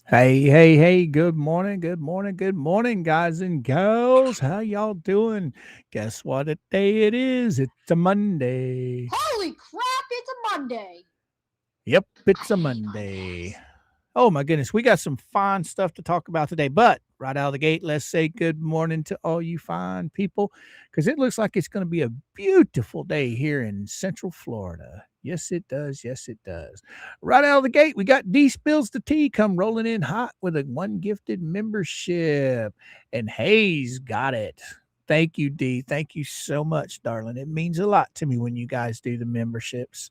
Hey, good morning, good morning, guys and girls. How y'all doing? Guess what day it is? It's a Monday. Holy crap, it's a Monday. Yep, it's a Monday. Oh my goodness, we got some fine stuff to talk about today. But right out of the gate, let's say good morning to all you fine people, because it looks like it's going to be a beautiful day here in Central Florida. Yes, it does. Yes, it does. Right out of the gate, we got D Spills the Tea come rolling in hot with a one gifted membership. And Hayes got it. Thank you, D. Thank you so much, darling. It means a lot to me when you guys do the memberships.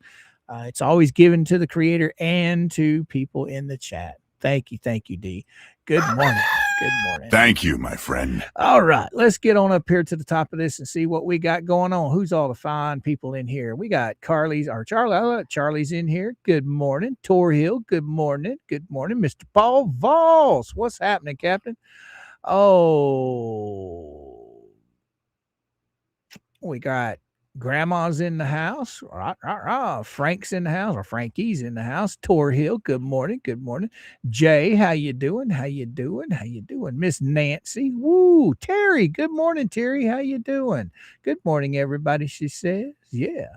It's always given to the creator and to people in the chat. Thank you, D. Good morning. Good morning. Thank you, my friend. All right, let's get on up here to the top of this and see what we got going on. Who's all the fine people in here? We got Charlie's in here. Good morning. Tor Hill, good morning. Good morning. Mr. Paul Vols. What's happening, Captain? Oh, we got Grandma's in the house. Frank's in the house, or Frankie's in the house. Tor Hill, good morning. Good morning. Jay, how you doing? How you doing? How you doing? Miss Nancy. Woo. Terry, good morning, Terry. How you doing? Good morning, everybody, she says. Yeah.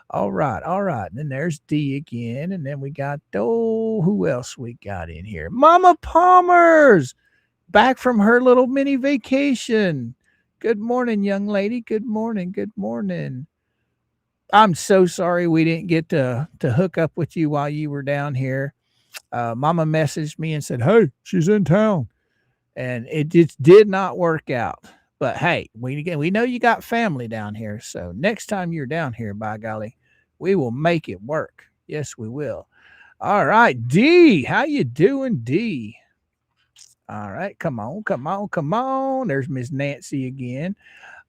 All right. And then there's D again. And then we got, who else we got in here? Mama Palmer's back from her little mini vacation. Good morning, young lady. Good morning. Good morning. I'm so sorry we didn't get to hook up with you while you were down here. Mama messaged me and said, "Hey, she's in town," and it just did not work out. But hey, we know you got family down here, so next time you're down here, by golly, we will make it work. Yes, we will. All right, D, how you doing, D? All right, come on. There's Miss Nancy again.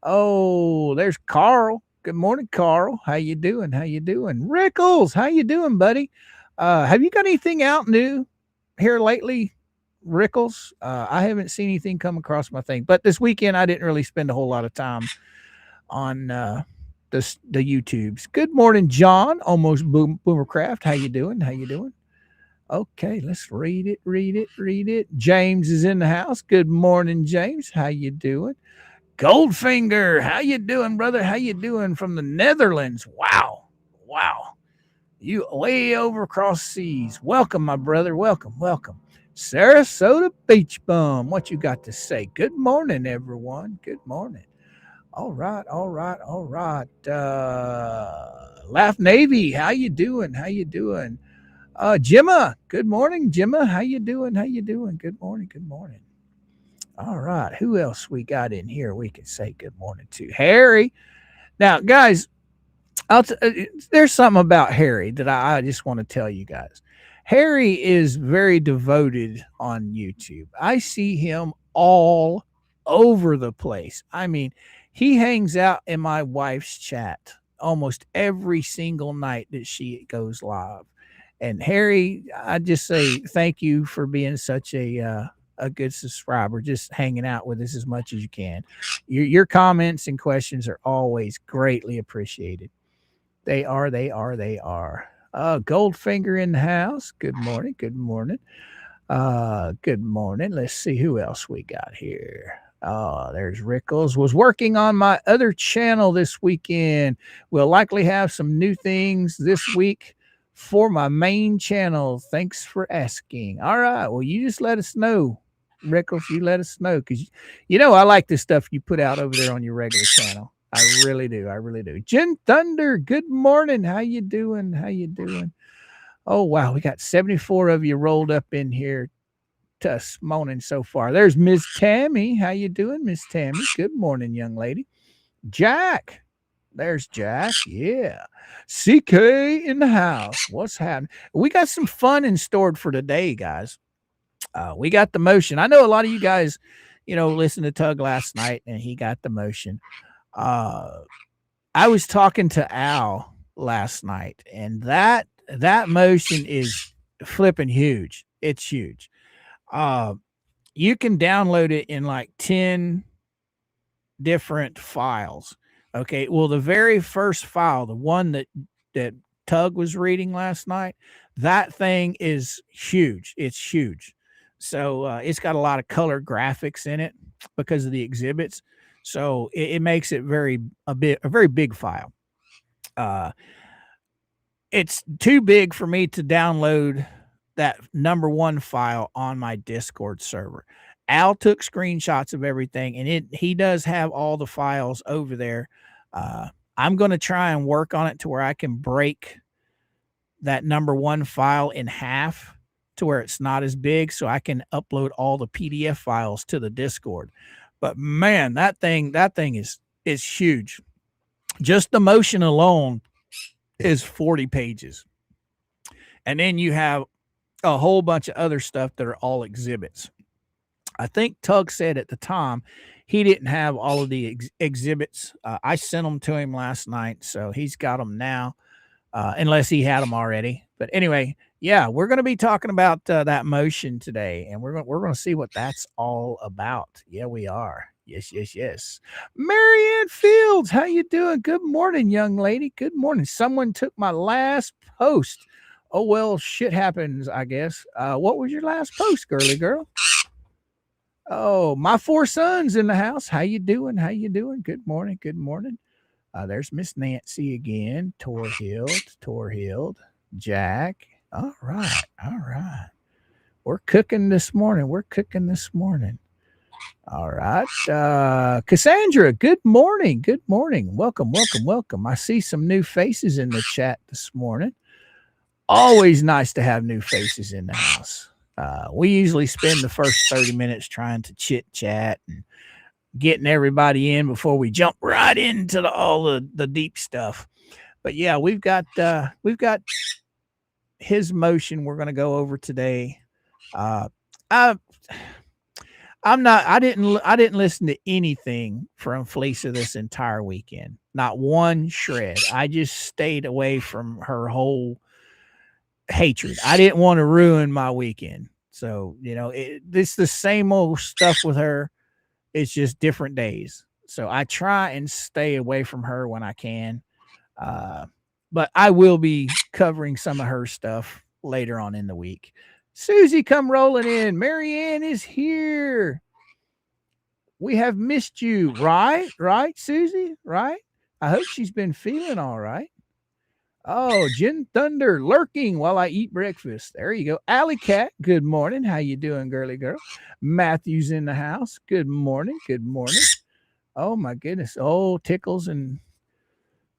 Oh, there's Carl. Good morning, Carl. How you doing? Rickles, how you doing, buddy? Have you got anything out new here lately, Rickles? I haven't seen anything come across my thing, but this weekend I didn't really spend a whole lot of time on the YouTubes. Good morning, John. Almost Boomercraft. How you doing? Okay, let's read it. James is in the house. Good morning, James. How you doing? Goldfinger, how you doing, brother? How you doing from the Netherlands? Wow. You way over across seas. Welcome, my brother. Welcome. Sarasota Beach Bum, what you got to say? Good morning, everyone. Good morning. All right. Laugh Navy, how you doing? Jimma, good morning, Jimma. How you doing? Good morning. All right, who else we got in here we can say good morning to? Harry. Now, guys, there's something about Harry that I just want to tell you guys. Harry is very devoted on YouTube. I see him all over the place. I mean, he hangs out in my wife's chat almost every single night that she goes live. And Harry, I just say thank you for being such a good subscriber, just hanging out with us as much as you can. Your comments and questions are always greatly appreciated. They are. Goldfinger in the house. Good morning. Good morning. Let's see who else we got here. Oh, there's Rickles. Was working on my other channel this weekend. We'll likely have some new things this week for my main channel. Thanks for asking. All right. Well, you just let us know, Rickles. You let us know, because I like the stuff you put out over there on your regular channel. I really do. Jen Thunder, good morning. How you doing? Oh, wow. We got 74 of you rolled up in here this morning so far. There's Miss Tammy. How you doing, Miss Tammy? Good morning, young lady. Jack. There's Jack. Yeah. CK in the house. What's happening? We got some fun in stored for today, guys. We got the motion. I know a lot of you guys, listened to Tug last night and he got the motion. I was talking to Al last night, and that motion is flipping huge. It's huge. You can download it in like 10 different files. Okay. Well, the very first file, the one that Tug was reading last night, that thing is huge. It's huge. So it's got a lot of color graphics in it because of the exhibits. So it makes it a very big file. It's too big for me to download that number one file on my Discord server. Al took screenshots of everything, and he does have all the files over there. I'm going to try and work on it to where I can break that number one file in half to where it's not as big, so I can upload all the PDF files to the Discord. But man, that thing is huge. Just the motion alone is 40 pages. And then you have a whole bunch of other stuff that are all exhibits. I think Tug said at the time he didn't have all of the exhibits. I sent them to him last night, so he's got them now, unless he had them already. But anyway, yeah, we're going to be talking about that motion today, and we're going to see what that's all about. Yeah, we are. Yes. Marianne Fields, how you doing? Good morning, young lady. Good morning. Someone took my last post. Oh, well, shit happens, I guess. What was your last post, girly girl? Oh, my four sons in the house. How you doing? Good morning. There's Miss Nancy again. Torhild, Jack. All right. We're cooking this morning. All right. Cassandra, good morning. Welcome. I see some new faces in the chat this morning. Always nice to have new faces in the house. We usually spend the first 30 minutes trying to chit chat and getting everybody in before we jump right into all the deep stuff. But yeah, we've got his motion we're going to go over today. I didn't listen to anything from Felicia this entire weekend. Not one shred. I just stayed away from her whole hatred. I didn't want to ruin my weekend. So, it's the same old stuff with her. It's just different days. So I try and stay away from her when I can. But I will be covering some of her stuff later on in the week. Susie, come rolling in. Marianne is here. We have missed you, right? Right, Susie? Right? I hope she's been feeling all right. Oh, Jen Thunder lurking while I eat breakfast. There you go. Alley Cat, good morning. How you doing, girly girl? Matthew's in the house. Good morning. Oh, my goodness. Oh, Tickles and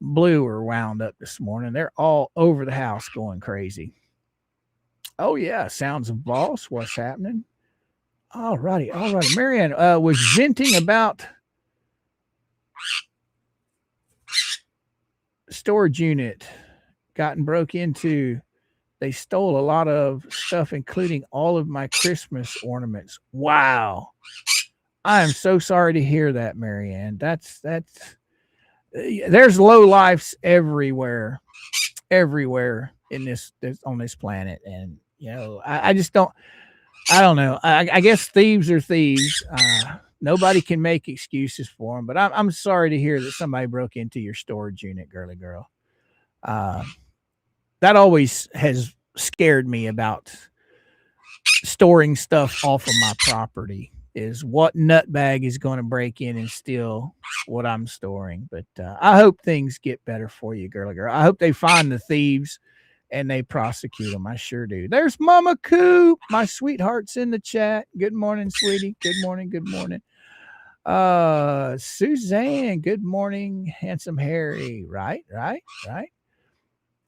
Blue are wound up this morning. They're all over the house going crazy. Oh, yeah. Sounds of Boss. What's happening? All righty. Marianne was venting about storage unit gotten broke into. They stole a lot of stuff, including all of my Christmas ornaments. Wow. I am so sorry to hear that, Marianne. That's there's low lives everywhere in this on this planet. And, I just don't know. I guess thieves are thieves. Nobody can make excuses for them, but I'm sorry to hear that somebody broke into your storage unit, girly girl. That always has scared me about storing stuff off of my property, is what nutbag is going to break in and steal what I'm storing. But I hope things get better for you, girly girl. I hope they find the thieves and they prosecute them. I sure do. There's Mama Coop. My sweetheart's in the chat. Good morning, sweetie. Good morning. Suzanne, good morning. Handsome Harry. Right.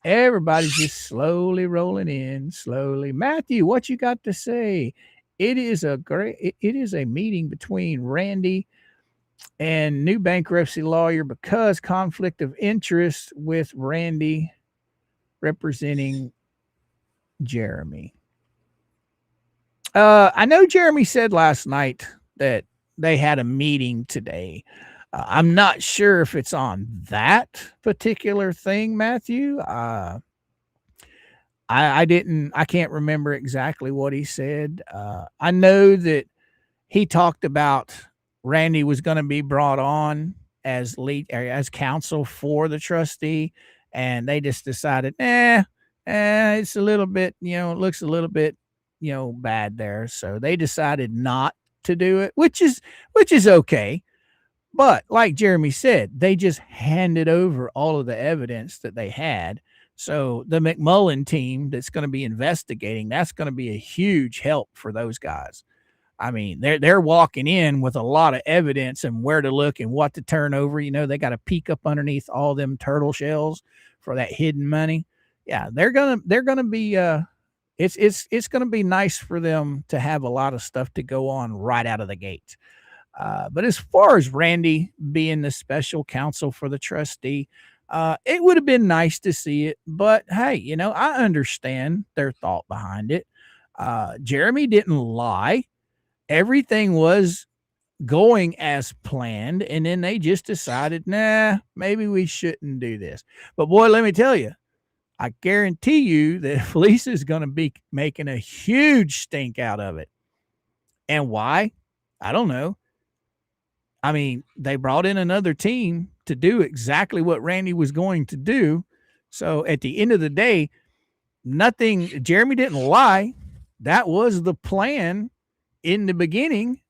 Everybody's just slowly rolling in, slowly. Matthew, what you got to say? It is a meeting between Randy and new bankruptcy lawyer because conflict of interest with Randy representing Jeremy. I know Jeremy said last night that they had a meeting today. I'm not sure if it's on that particular thing, Matthew. I can't remember exactly what he said. I know that he talked about Randy was going to be brought on as counsel for the trustee, and they just decided, it's a little bit, it looks a little bit bad there. So they decided not to do it, which is okay. But like Jeremy said, they just handed over all of the evidence that they had. So the McMullen team that's going to be investigating, that's going to be a huge help for those guys. I mean, they're walking in with a lot of evidence and where to look and what to turn over. They got to peek up underneath all them turtle shells for that hidden money. Yeah, they're gonna be it's gonna be nice for them to have a lot of stuff to go on right out of the gate. But as far as Randy being the special counsel for the trustee, it would have been nice to see it. But hey, I understand their thought behind it. Jeremy didn't lie. Everything was going as planned. And then they just decided, nah, maybe we shouldn't do this. But boy, let me tell you, I guarantee you that Felicia is going to be making a huge stink out of it. And why? I don't know. I mean, they brought in another team to do exactly what Randy was going to do. So at the end of the day, Jeremy didn't lie. That was the plan in the beginning.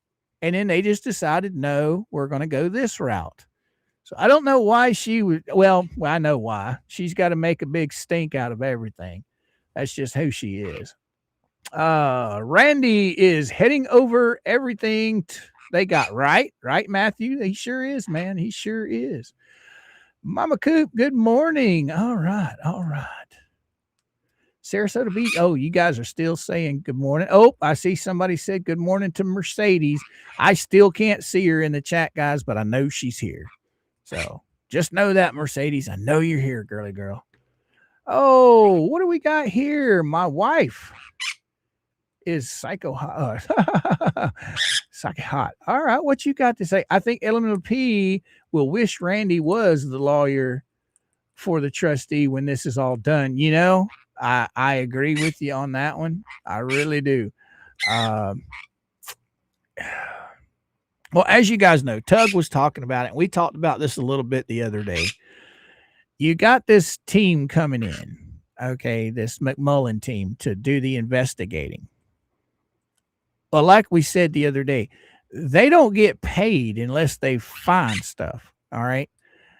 And then they just decided, no, we're going to go this route. So I don't know why she would. Well, I know why. She's got to make a big stink out of everything. That's just who she is. Randy is heading over everything they got right, Matthew? He sure is, man. He sure is. Mama Coop, good morning. All right. Sarasota Beach. Oh, you guys are still saying good morning. Oh, I see somebody said good morning to Mercedes. I still can't see her in the chat, guys, but I know she's here. So just know that, Mercedes. I know you're here, girly girl. Oh, what do we got here? My wife is psycho hot. Psycho hot. All right, what you got to say? I think Elemental P will wish Randy was the lawyer for the trustee when this is all done. I agree with you on that one. I really do. Well, as you guys know, Tug was talking about it. We talked about this a little bit the other day. You got this team coming in, okay, this McMullen team to do the investigating. Well, like we said the other day, they don't get paid unless they find stuff, all right?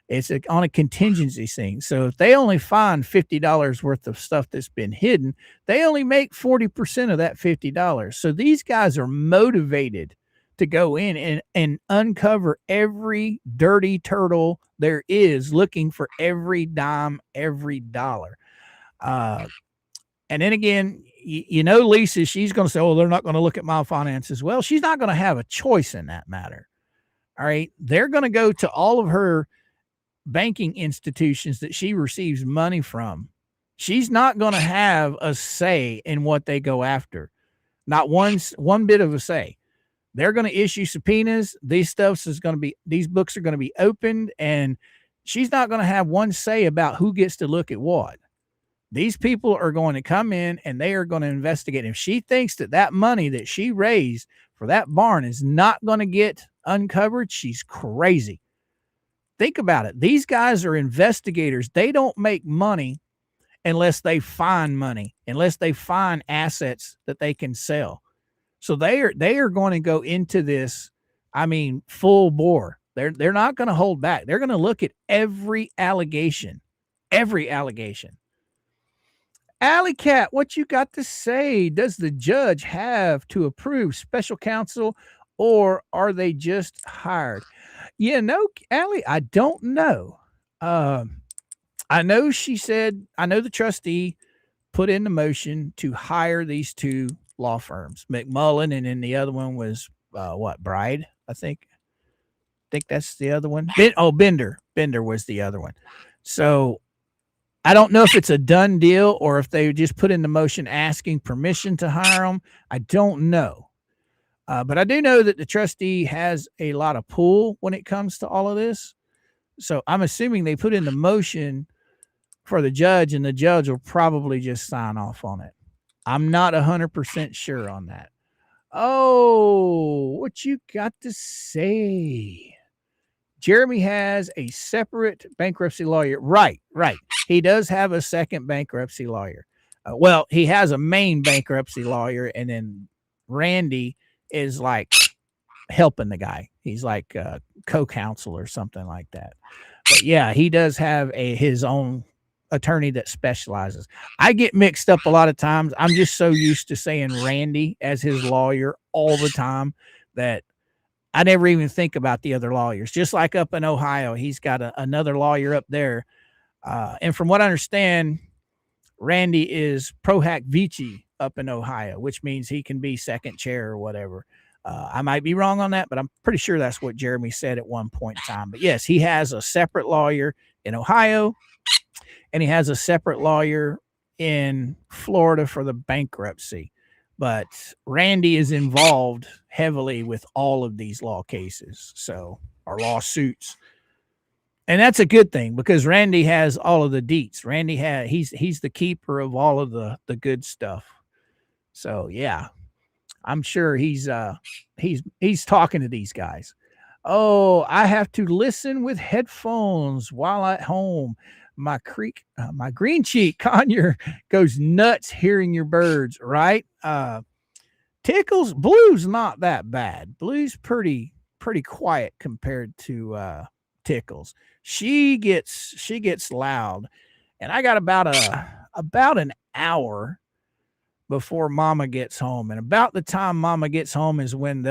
It's on a contingency thing. So if they only find $50 worth of stuff that's been hidden, they only make 40% of that $50. So these guys are motivated to go in and uncover every dirty turtle there is, looking for every dime, every dollar. And then again, Lisa, she's going to say, oh, they're not going to look at my finances. Well, she's not going to have a choice in that matter. All right. They're going to go to all of her banking institutions that she receives money from. She's not going to have a say in what they go after. Not one bit of a say. They're going to issue subpoenas. These books are going to be opened, and she's not going to have one say about who gets to look at what. These people are going to come in and they are going to investigate. If she thinks that money that she raised for that barn is not going to get uncovered, she's crazy. Think about it. These guys are investigators. They don't make money unless they find money, unless they find assets that they can sell. So they are going to go into this, full bore. They're not going to hold back. They're going to look at every allegation. Alley Cat, what you got to say? Does the judge have to approve special counsel, or are they just hired? Allie, I don't know. I know the trustee put in the motion to hire these two law firms, McMullen, and then the other one was Bride, I think that's the other one. Bender was the other one. So I don't know if it's a done deal or if they just put in the motion asking permission to hire them. I don't know. But I do know that the trustee has a lot of pull when it comes to all of this. So I'm assuming they put in the motion for the judge, and the judge will probably just sign off on it. I'm not 100% sure on that. Oh, what you got to say? Jeremy has a separate bankruptcy lawyer. Right. He does have a second bankruptcy lawyer. Well, he has a main bankruptcy lawyer, and then Randy is like helping the guy. He's like a co-counsel or something like that. But yeah, he does have his own attorney that specializes. I get mixed up a lot of times. I'm just so used to saying Randy as his lawyer all the time that I never even think about the other lawyers. Just like up in Ohio, he's got another lawyer up there. And from what I understand, Randy is pro hac vici up in Ohio, which means he can be second chair or whatever. I might be wrong on that, but I'm pretty sure that's what Jeremy said at one point in time. But yes, he has a separate lawyer in Ohio, and he has a separate lawyer in Florida for the bankruptcy. But Randy is involved heavily with all of these law cases, or lawsuits. And that's a good thing because Randy has all of the deets. Randy he's the keeper of all of the good stuff. So yeah, I'm sure he's talking to these guys. Oh, I have to listen with headphones while at home. My green cheek conure goes nuts hearing your birds, right? Tickles, Blue's not that bad. Blue's pretty quiet compared to Tickles. She gets loud, and I got about an hour before Mama gets home, and about the time Mama gets home is when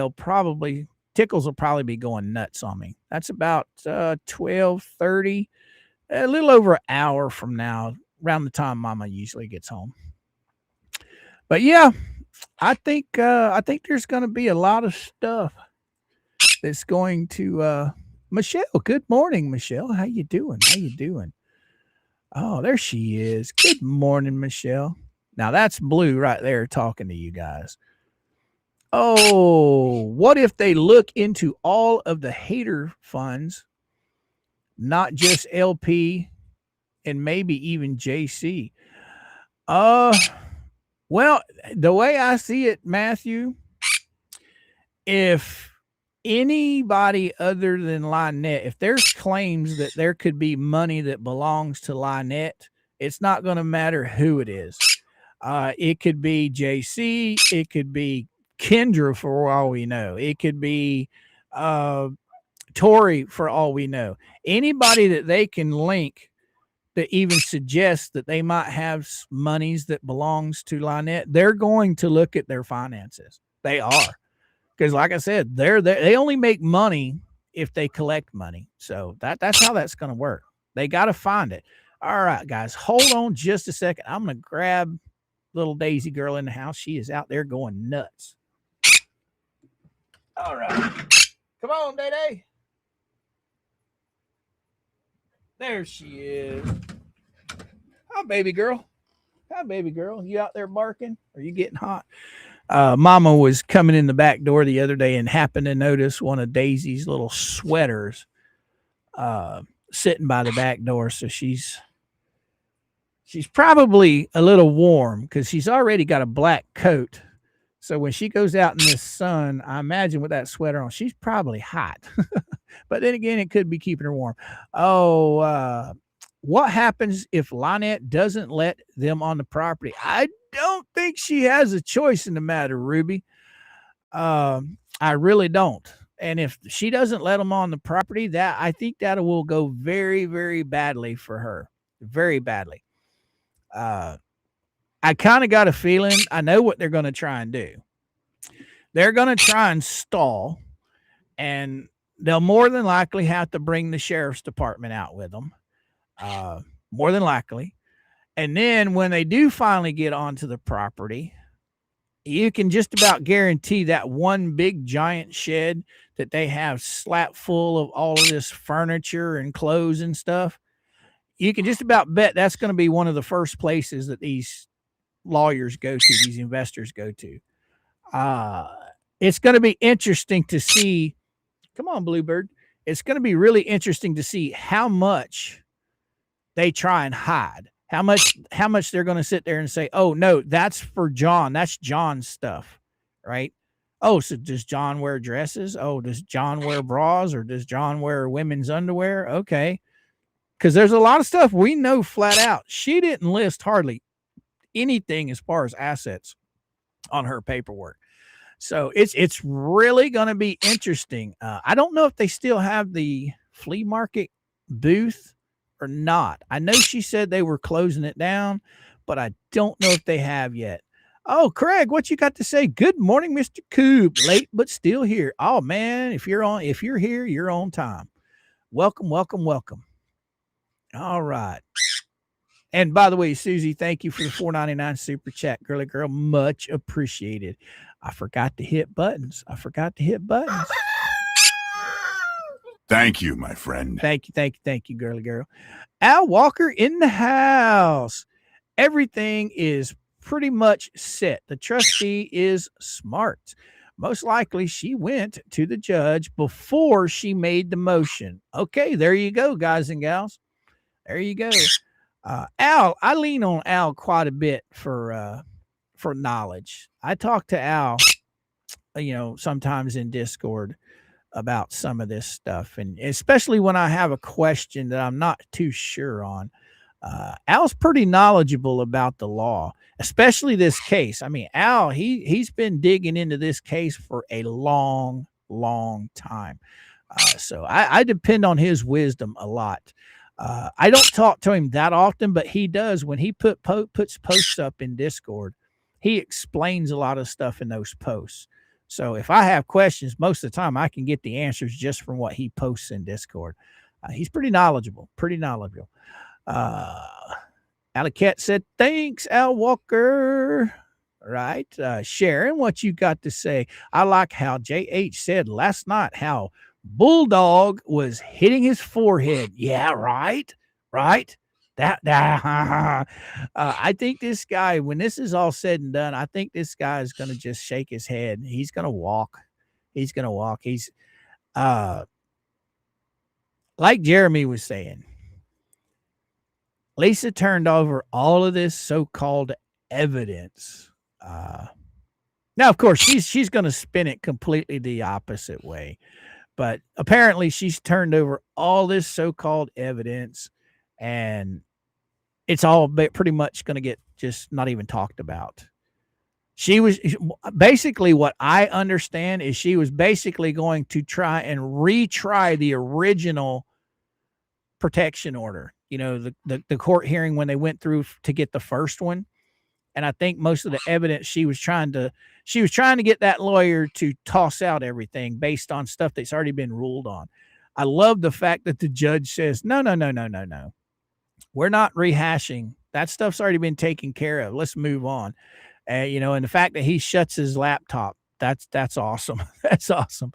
Tickles will probably be going nuts on me. That's about 12:30, a little over an hour from now, around the time Mama usually gets home. But yeah, I think there's going to be a lot of stuff that's going to. Michelle, good morning, Michelle. How you doing? Oh, there she is. Good morning, Michelle. Now that's Blue right there talking to you guys. Oh, what if they look into all of the hater funds, not just LP and maybe even JC? Well, the way I see it, Matthew, if anybody other than Lynette, if there's claims that there could be money that belongs to Lynette, it's not going to matter who it is. It could be JC, it could be Kendra for all we know. It could be Tori for all we know. Anybody that they can link that even suggests that they might have monies that belongs to Lynette, they're going to look at their finances. They are. Because like I said, they only make money if they collect money. So that's how that's going to work. They got to find it. All right, guys, hold on just a second. I'm going to grab little Daisy girl in the house. She is out there going nuts. All right. Come on, Day-Day. There she is. Hi, baby girl. You out there barking? Are you getting hot? Mama was coming in the back door the other day and happened to notice one of Daisy's little sweaters sitting by the back door. So she's probably a little warm because she's already got a black coat. So when she goes out in the sun, I imagine with that sweater on, she's probably hot. But then again, it could be keeping her warm. Oh, what happens if Lynette doesn't let them on the property? I don't think she has a choice in the matter, Ruby. I really don't. And if she doesn't let them on the property, I think that will go very, very badly for her. Very badly. I kind of got a feeling I know what they're going to try and do. They're going to try and stall, and they'll more than likely have to bring the sheriff's department out with them. More than likely. And then when they do finally get onto the property, you can just about guarantee that one big giant shed that they have slapped full of all of this furniture and clothes and stuff. You can just about bet that's going to be one of the first places that these lawyers go to, these investors go to. It's going to be interesting to see. Come on, Bluebird. It's going to be really interesting to see how much they try and hide. How much they're going to sit there and say, oh, no, that's for John. That's John's stuff, right? Oh, so does John wear dresses? Oh, does John wear bras, or does John wear women's underwear? Okay. Because there's a lot of stuff we know flat out. She didn't list hardly anything as far as assets on her paperwork. So it's really going to be interesting. I don't know if they still have the flea market booth or not. I know she said they were closing it down, but I don't know if they have yet. Oh, Craig, what you got to say? Good morning, Mr. Coop. Late but still here. Oh man, if you're here, you're on time. Welcome, welcome, welcome. All right. And by the way, Susie, thank you for the $4.99 super chat, girly girl. Much appreciated. I forgot to hit buttons. Thank you, my friend. Thank you, girly girl. Al Walker in the house. Everything is pretty much set. The trustee is smart. Most likely she went to the judge before she made the motion. Okay, there you go, guys and gals. There you go. Al, I lean on Al quite a bit for knowledge. I talk to Al, sometimes in Discord about some of this stuff, and especially when I have a question that I'm not too sure on. Al's pretty knowledgeable about the law, especially this case. I mean, Al, he's been digging into this case for a long time. So I depend on his wisdom a lot. I don't talk to him that often, but he does. When he puts posts up in Discord, he explains a lot of stuff in those posts. So if I have questions, most of the time I can get the answers just from what he posts in Discord. He's pretty knowledgeable. Alicat said, thanks, Al Walker. Right. Sharon, what you got to say? I like how JH said last night how Bulldog was hitting his forehead. Yeah, right. I think this guy, when this is all said and done, I think this guy is going to just shake his head. He's going to walk. He's like Jeremy was saying, Lisa turned over all of this so-called evidence. Now, of course, she's going to spin it completely the opposite way. But apparently she's turned over all this so-called evidence, and it's all pretty much going to get just not even talked about. She was basically, what I understand is she was basically going to try and retry the original protection order. The court hearing when they went through to get the first one. And I think most of the evidence she was trying to get that lawyer to toss out everything based on stuff that's already been ruled on. I love the fact that the judge says, no. We're not rehashing. That stuff's already been taken care of. Let's move on. And the fact that he shuts his laptop, that's awesome. That's awesome.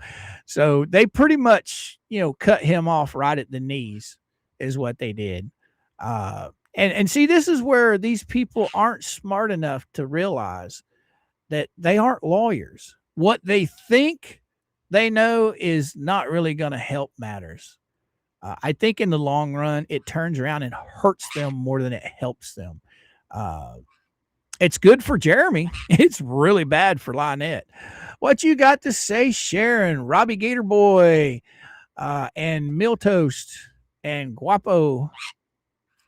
So they pretty much, cut him off right at the knees is what they did. And see, this is where these people aren't smart enough to realize that they aren't lawyers. What they think they know is not really going to help matters. I think in the long run, it turns around and hurts them more than it helps them. It's good for Jeremy. It's really bad for Lynette. What you got to say, Sharon, Robbie Gator Boy, and Miltoast and Guapo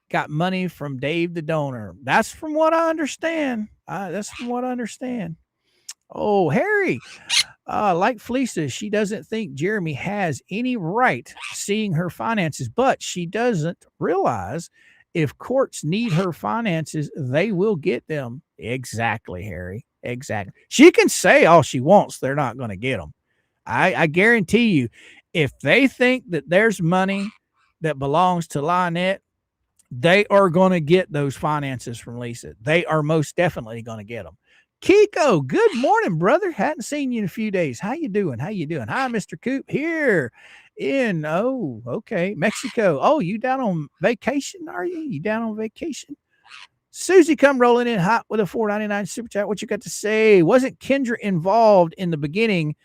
got money from Dave the donor. That's from what I understand. Oh, Harry, like Felicia, she doesn't think Jeremy has any right seeing her finances, but she doesn't realize if courts need her finances, they will get them. Exactly, Harry. Exactly. She can say all she wants. They're not going to get them. I guarantee you, if they think that there's money that belongs to Lynette, they are going to get those finances from Lisa. They are most definitely going to get them. Kiko, good morning, brother. Hadn't seen you in a few days. How you doing? Hi, Mr. Coop here in, Mexico. Oh, you down on vacation, are you? You down on vacation? Susie come rolling in hot with a $4.99 super chat. What you got to say? Wasn't Kendra involved in the beginning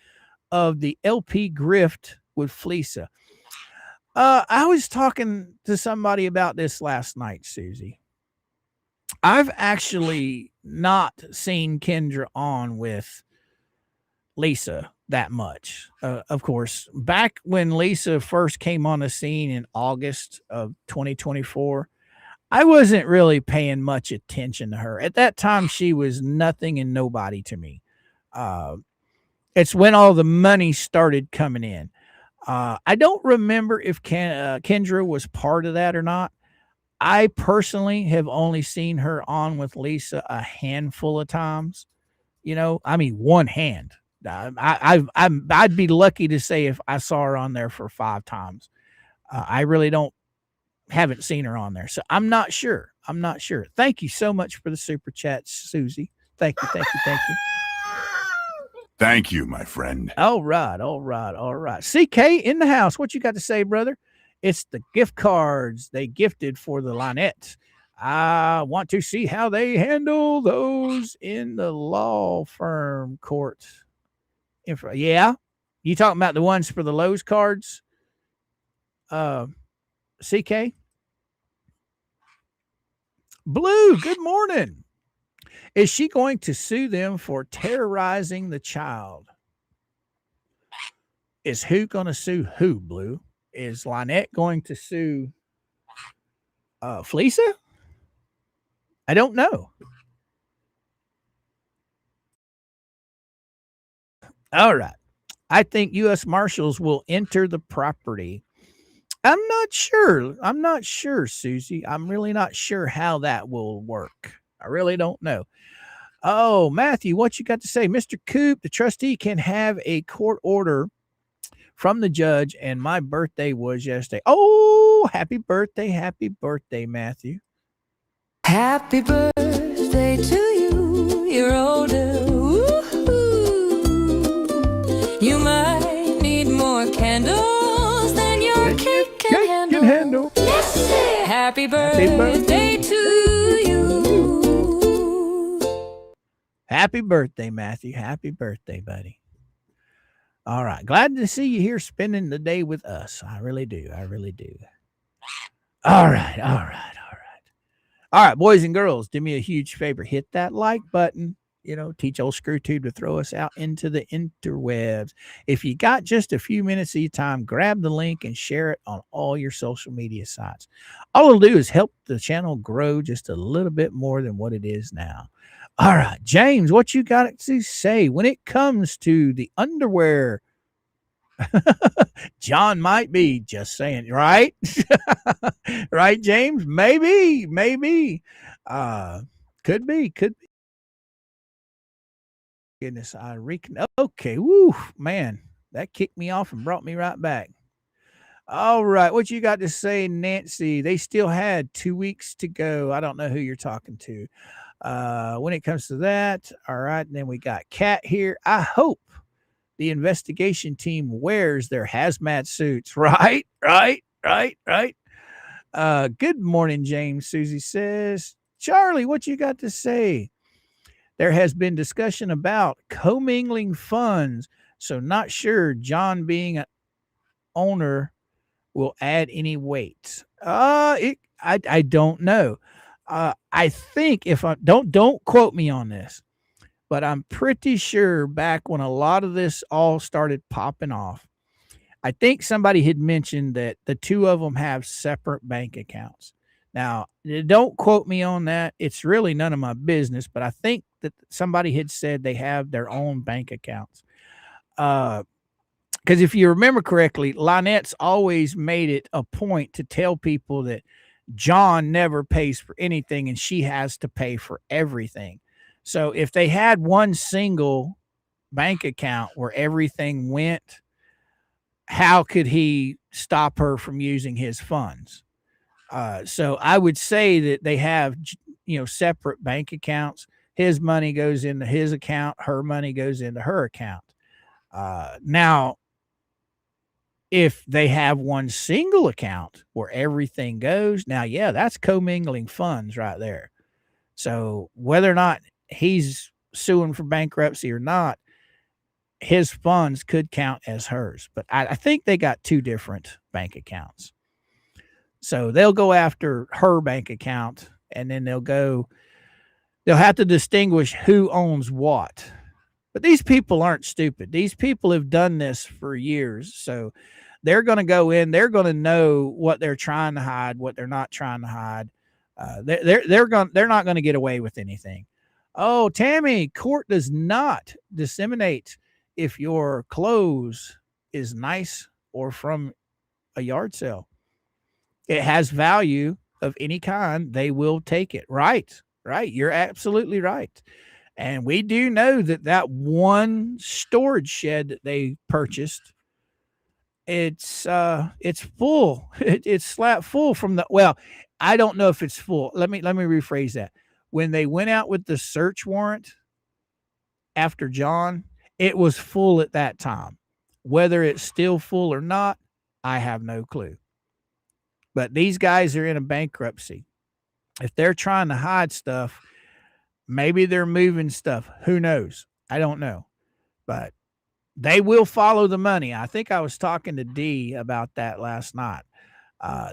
of the LP grift with Fleesa? I was talking to somebody about this last night, Susie. I've actually not seen Kendra on with Lisa that much. Of course, back when Lisa first came on the scene in August of 2024, I wasn't really paying much attention to her. At that time, she was nothing and nobody to me. It's when all the money started coming in. I don't remember if Kendra was part of that or not. I personally have only seen her on with Lisa a handful of times. You know, I mean, one hand. I'd be lucky to say if I saw her on there for 5 times. I really haven't seen her on there, so I'm not sure. I'm not sure. Thank you so much for the super chat, Susie. Thank you, thank you, thank you. Thank you, my friend. All right, all right, all right. CK in the house. What you got to say, brother? It's the gift cards they gifted for the Lynette. I want to see how they handle those in the law firm court. Yeah, you talking about the ones for the Lowe's cards? CK? Blue, good morning. Is she going to sue them for terrorizing the child? Is who going to sue who, Blue? Is Lynette going to sue Fleesa? I don't know. All right. I think U.S. Marshals will enter the property. I'm not sure. I'm not sure, Susie. I'm really not sure how that will work. I really don't know. Oh, Matthew, what you got to say? Mr. Coop, the trustee can have a court order from the judge, and my birthday was yesterday. Oh, happy birthday, Matthew. Happy birthday to you. You're older. Woo-hoo. You might need more candles than your cake can handle. Let's say happy birthday to you. Happy birthday, Matthew. Happy birthday, buddy. All right. Glad to see you here spending the day with us. I really do. I really do. All right. All right. All right. All right, boys and girls, do me a huge favor. Hit that like button. You know, teach old ScrewTube to throw us out into the interwebs. If you got just a few minutes of your time, grab the link and share it on all your social media sites. All it'll do is help the channel grow just a little bit more than what it is now. All right, James, what you got to say when it comes to the underwear? John might be just saying, right? Right, James? Maybe. Could be. Goodness, okay, woo, man, that kicked me off and brought me right back. All right, what you got to say, Nancy? They still had 2 weeks to go. I don't know who you're talking to. When it comes to that, all right, and then we got Kat here. I hope the investigation team wears their hazmat suits. Right. Good morning, James. Susie says, Charlie, what you got to say? There has been discussion about commingling funds, so not sure John being an owner will add any weight. I don't know. I think if I don't quote me on this, but I'm pretty sure back when a lot of this all started popping off, I think somebody had mentioned that the two of them have separate bank accounts. Now, don't quote me on that. It's really none of my business, but I think that somebody had said they have their own bank accounts. Because if you remember correctly, Lynette's always made it a point to tell people that John never pays for anything and she has to pay for everything. So if they had one single bank account where everything went, how could he stop her from using his funds? So I would say that they have, separate bank accounts. His money goes into his account. Her money goes into her account. Now, if they have one single account where everything goes, now, yeah, that's commingling funds right there. So whether or not he's suing for bankruptcy or not, his funds could count as hers. But I think they got two different bank accounts. So they'll go after her bank account, and then they'll have to distinguish who owns what. But these people aren't stupid. These people have done this for years. So they're going to go in, they're going to know what they're trying to hide, what they're not trying to hide. They're not going to get away with anything. Oh, Tammy, court does not disseminate if your clothes is nice or from a yard sale. It has value of any kind. They will take it. Right. You're absolutely right. And we do know that one storage shed that they purchased, it's full. It's slap full from the, well, I don't know if it's full. Let me rephrase that. When they went out with the search warrant after John, it was full at that time. Whether it's still full or not, I have no clue. But these guys are in a bankruptcy. If they're trying to hide stuff, maybe they're moving stuff. Who knows? I don't know. But they will follow the money. I think I was talking to D about that last night.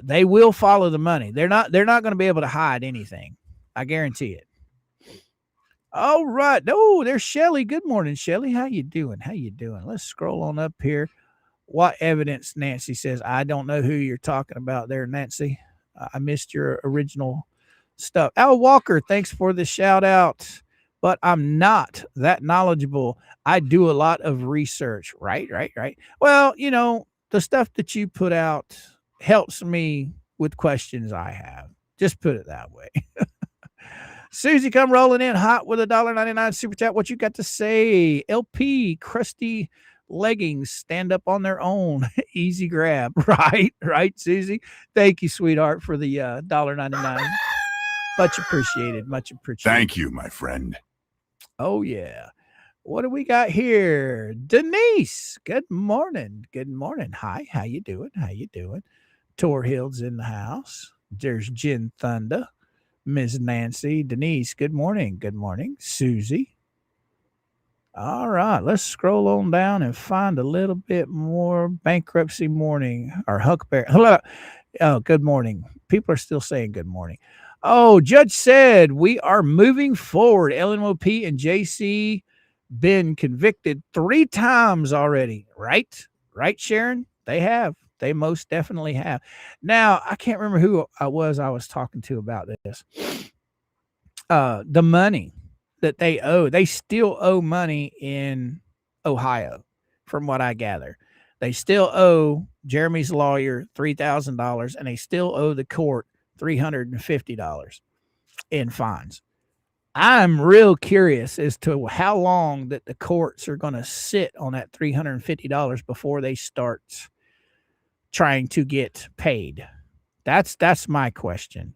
They will follow the money. They're not going to be able to hide anything. I guarantee it. All right. Oh, there's Shelly. Good morning, Shelly. How you doing? Let's scroll on up here. What evidence, Nancy says. I don't know who you're talking about there, Nancy. I missed your original stuff. Al Walker, thanks for the shout out. But I'm not that knowledgeable. I do a lot of research. Right. Well, the stuff that you put out helps me with questions I have. Just put it that way. Susie, come rolling in hot with a $1.99 super chat. What you got to say? LP, crusty leggings stand up on their own. Easy grab. Right, Susie. Thank you, sweetheart, for the $1.99. Much appreciated. Thank you, my friend. Oh, yeah. What do we got here? Denise, good morning. Hi, how you doing? Tor Hill's in the house. There's Jen Thunder. Ms. Nancy, Denise, good morning. Susie. All right, let's scroll on down and find a little bit more bankruptcy morning or Huckberry. Hello. Oh, good morning. People are still saying good morning. Oh, Judge said we are moving forward. LMOP and JC been convicted 3 times already. Right, Sharon? They have. They most definitely have. Now, I can't remember who I was talking to about this. The money that they owe, they still owe money in Ohio, from what I gather. They still owe Jeremy's lawyer $3,000, and they still owe the court $350 in fines. I'm real curious as to how long that the courts are going to sit on that $350 before they start trying to get paid. That's my question.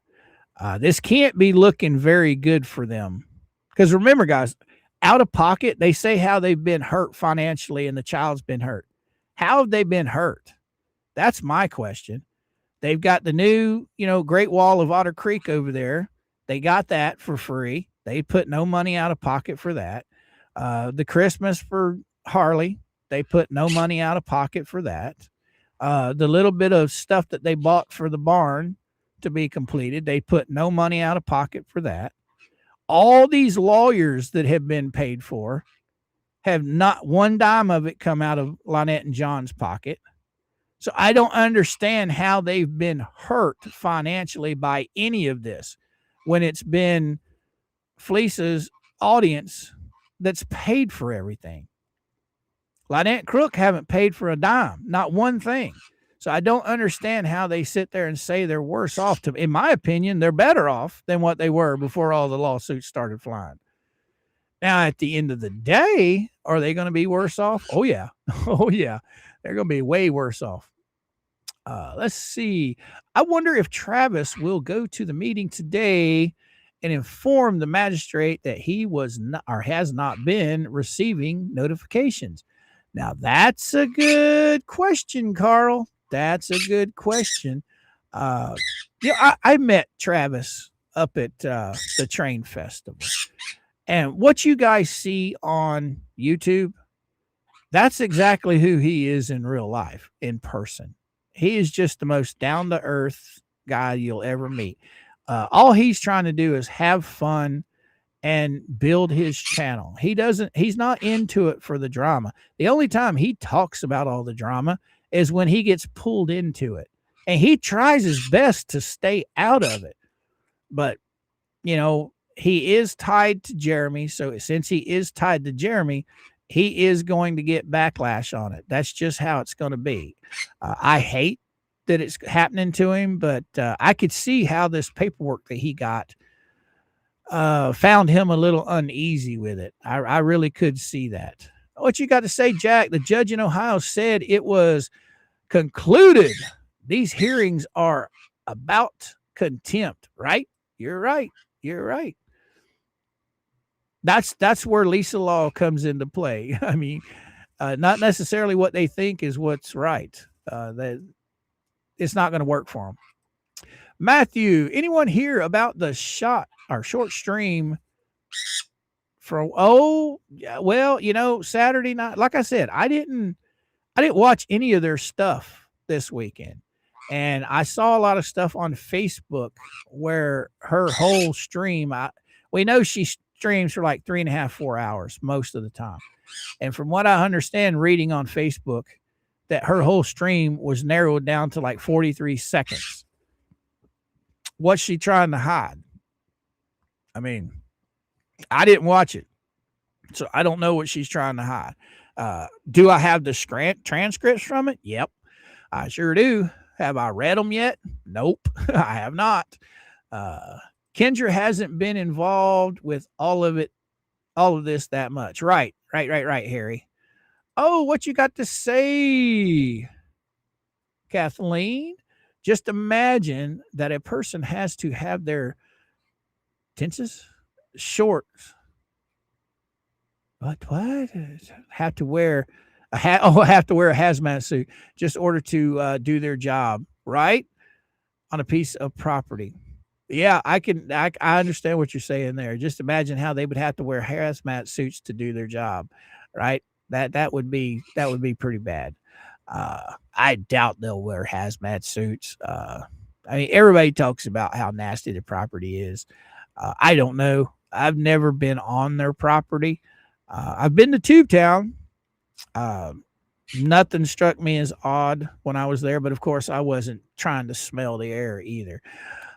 This can't be looking very good for them. Because remember, guys, out of pocket, they say how they've been hurt financially and the child's been hurt. How have they been hurt? That's my question. They've got the new, Great Wall of Otter Creek over there. They got that for free. They put no money out of pocket for that. The Christmas for Harley, they put no money out of pocket for that. The little bit of stuff that they bought for the barn to be completed, they put no money out of pocket for that. All these lawyers that have been paid for have not one dime of it come out of Lynette and John's pocket. So I don't understand how they've been hurt financially by any of this when it's been Fleece's audience that's paid for everything. Lynette and Crook haven't paid for a dime, not one thing. So I don't understand how they sit there and say they're worse off. In my opinion, they're better off than what they were before all the lawsuits started flying. Now, at the end of the day, are they going to be worse off? Oh, yeah. They're going to be way worse off. Let's see. I wonder if Travis will go to the meeting today and inform the magistrate that he was not or has not been receiving notifications. Now, that's a good question, Carl. That's a good question. I met Travis up at the train festival. And what you guys see on YouTube, that's exactly who he is in real life, in person. He is just the most down-to-earth guy you'll ever meet. All he's trying to do is have fun and build his channel. He's not into it for the drama. The only time he talks about all the drama is when he gets pulled into it. And he tries his best to stay out of it. But, you know, he is tied to Jeremy. So since he is tied to Jeremy, he is going to get backlash on it. That's just how it's going to be. I hate that it's happening to him, but I could see how this paperwork that he got found him a little uneasy with it. I really could see that. What you got to say, Jack? The judge in Ohio said it was concluded. These hearings are about contempt, right? You're right. You're right. That's where Lisa Law comes into play. I mean, not necessarily what they think is what's right. That it's not going to work for them. Matthew, anyone hear about the short stream from? Oh, yeah, well, you know, Saturday night. Like I said, I didn't watch any of their stuff this weekend, and I saw a lot of stuff on Facebook where her whole stream. We know she streams for like 3.5, 4 hours most of the time, and from what I understand, reading on Facebook, that her whole stream was narrowed down to like 43 seconds. What's she trying to hide? I mean, I didn't watch it, so I don't know what she's trying to hide. Do I have the transcripts from it? Yep, I sure do. Have I read them yet? Nope, I have not. Kendra hasn't been involved with all of this that much. Right, Harry. Oh, what you got to say, Kathleen? Just imagine that a person has to have their tenses short. What? Have to wear a hat? Oh, have to wear a hazmat suit just in order to do their job, right? On a piece of property. Yeah, I understand what you're saying there. Just imagine how they would have to wear hazmat suits to do their job, right? That would be pretty bad. I doubt they'll wear hazmat suits. I mean, everybody talks about how nasty the property is. I don't know. I've never been on their property. I've been to Tubetown. Nothing struck me as odd when I was there, but of course I wasn't trying to smell the air either.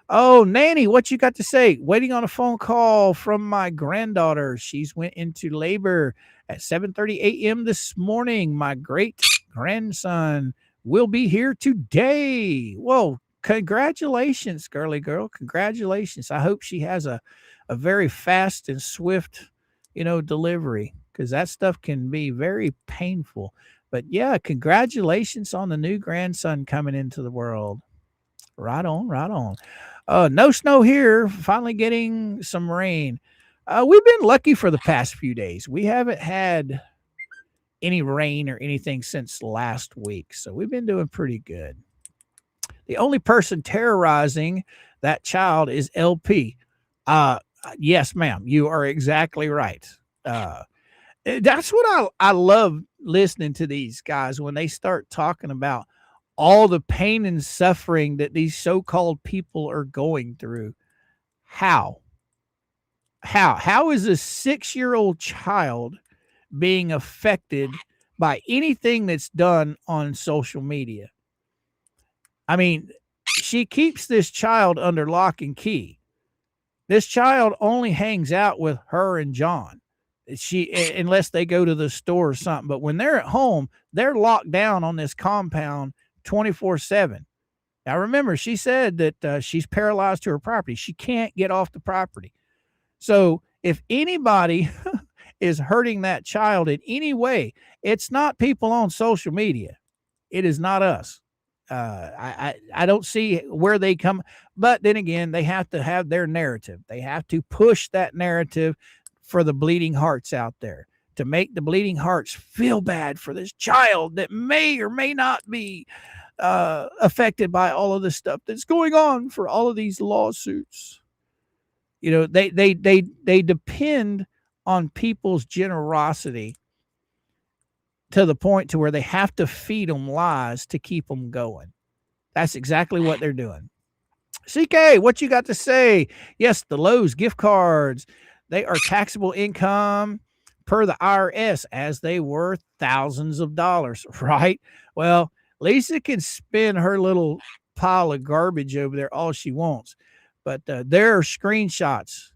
Oh, Nanny, what you got to say? Waiting on a phone call from my granddaughter. She's went into labor at 7:30 a.m. this morning. My great grandson will be here today. Whoa, congratulations, girly girl. Congratulations. I hope she has a very fast and swift, delivery, because that stuff can be very painful. But yeah, congratulations on the new grandson coming into the world. Right on, right on. No snow here. Finally getting some rain. We've been lucky for the past few days. We haven't had any rain or anything since last week, so we've been doing pretty good. The only person terrorizing that child is LP. Yes, ma'am. You are exactly right. That's what I love listening to these guys when they start talking about all the pain and suffering that these so-called people are going through. How is a 6-year-old child being affected by anything that's done on social media? I mean, she keeps this child under lock and key. This child only hangs out with her and John. Unless they go to the store or something. But when they're at home, they're locked down on this compound 24/7. Now, remember, she said that she's paralyzed to her property. She can't get off the property. So if anybody is hurting that child in any way, it's not people on social media. It is not us. I don't see where they come. But then again, they have to have their narrative. They have to push that narrative for the bleeding hearts out there, to make the bleeding hearts feel bad for this child that may or may not be affected by all of this stuff that's going on, for all of these lawsuits. They depend on people's generosity to the point to where they have to feed them lies to keep them going. That's exactly what they're doing. CK, what you got to say? Yes, the Lowe's gift cards, they are taxable income per the IRS, as they were thousands of dollars, right? Well, Lisa can spin her little pile of garbage over there all she wants. but there are screenshots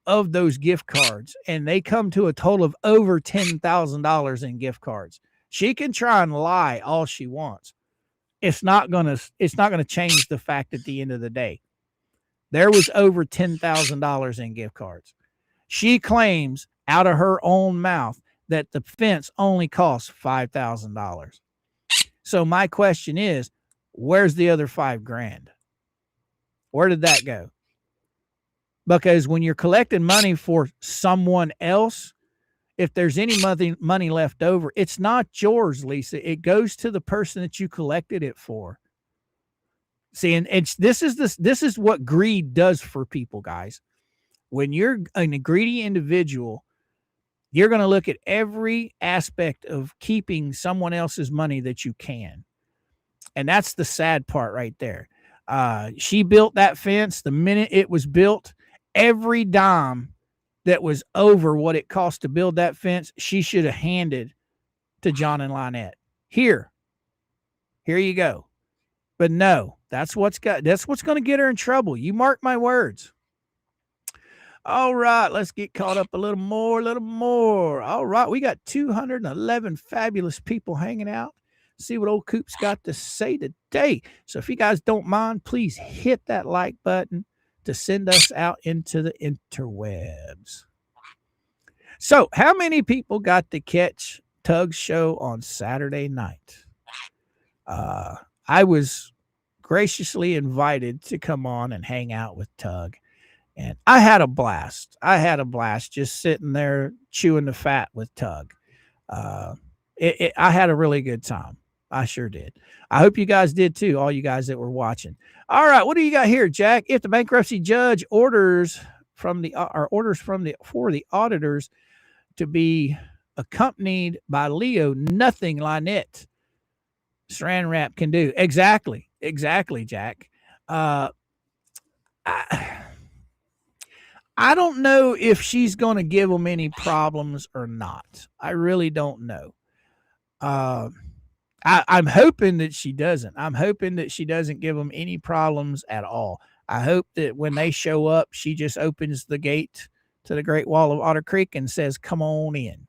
of those gift cards, and they come to a total of over $10,000 in gift cards. She can try and lie all she wants. It's not gonna change the fact at the end of the day. There was over $10,000 in gift cards. She claims out of her own mouth that the fence only costs $5,000. So my question is, where's the other $5,000? Where did that go? Because when you're collecting money for someone else, if there's any money left over, it's not yours, Lisa. It goes to the person that you collected it for. See, and this is what greed does for people, guys. When you're a greedy individual, you're going to look at every aspect of keeping someone else's money that you can. And that's the sad part right there. She built that fence. The minute it was built, every dime that was over what it cost to build that fence, she should have handed to John and Lynette. Here you go. But no, that's what's going to get her in trouble. You mark my words. All right, let's get caught up a little more. All right, we got 211 fabulous people hanging out. See what old Coop's got to say today. So if you guys don't mind, please hit that like button to send us out into the interwebs. So how many people got to catch Tug's show on Saturday night? I was graciously invited to come on and hang out with Tug. And I had a blast. Just sitting there chewing the fat with Tug. I had a really good time. I sure did. I hope you guys did too, all you guys that were watching. All right, what do you got here, Jack? If the bankruptcy judge orders for the auditors to be accompanied by Leo, nothing Lynette Saran Wrap can do. Exactly, Jack. I don't know if she's going to give them any problems or not. I really don't know. I'm hoping that she doesn't. I'm hoping that she doesn't give them any problems at all. I hope that when they show up, she just opens the gate to the Great Wall of Otter Creek and says, "Come on in."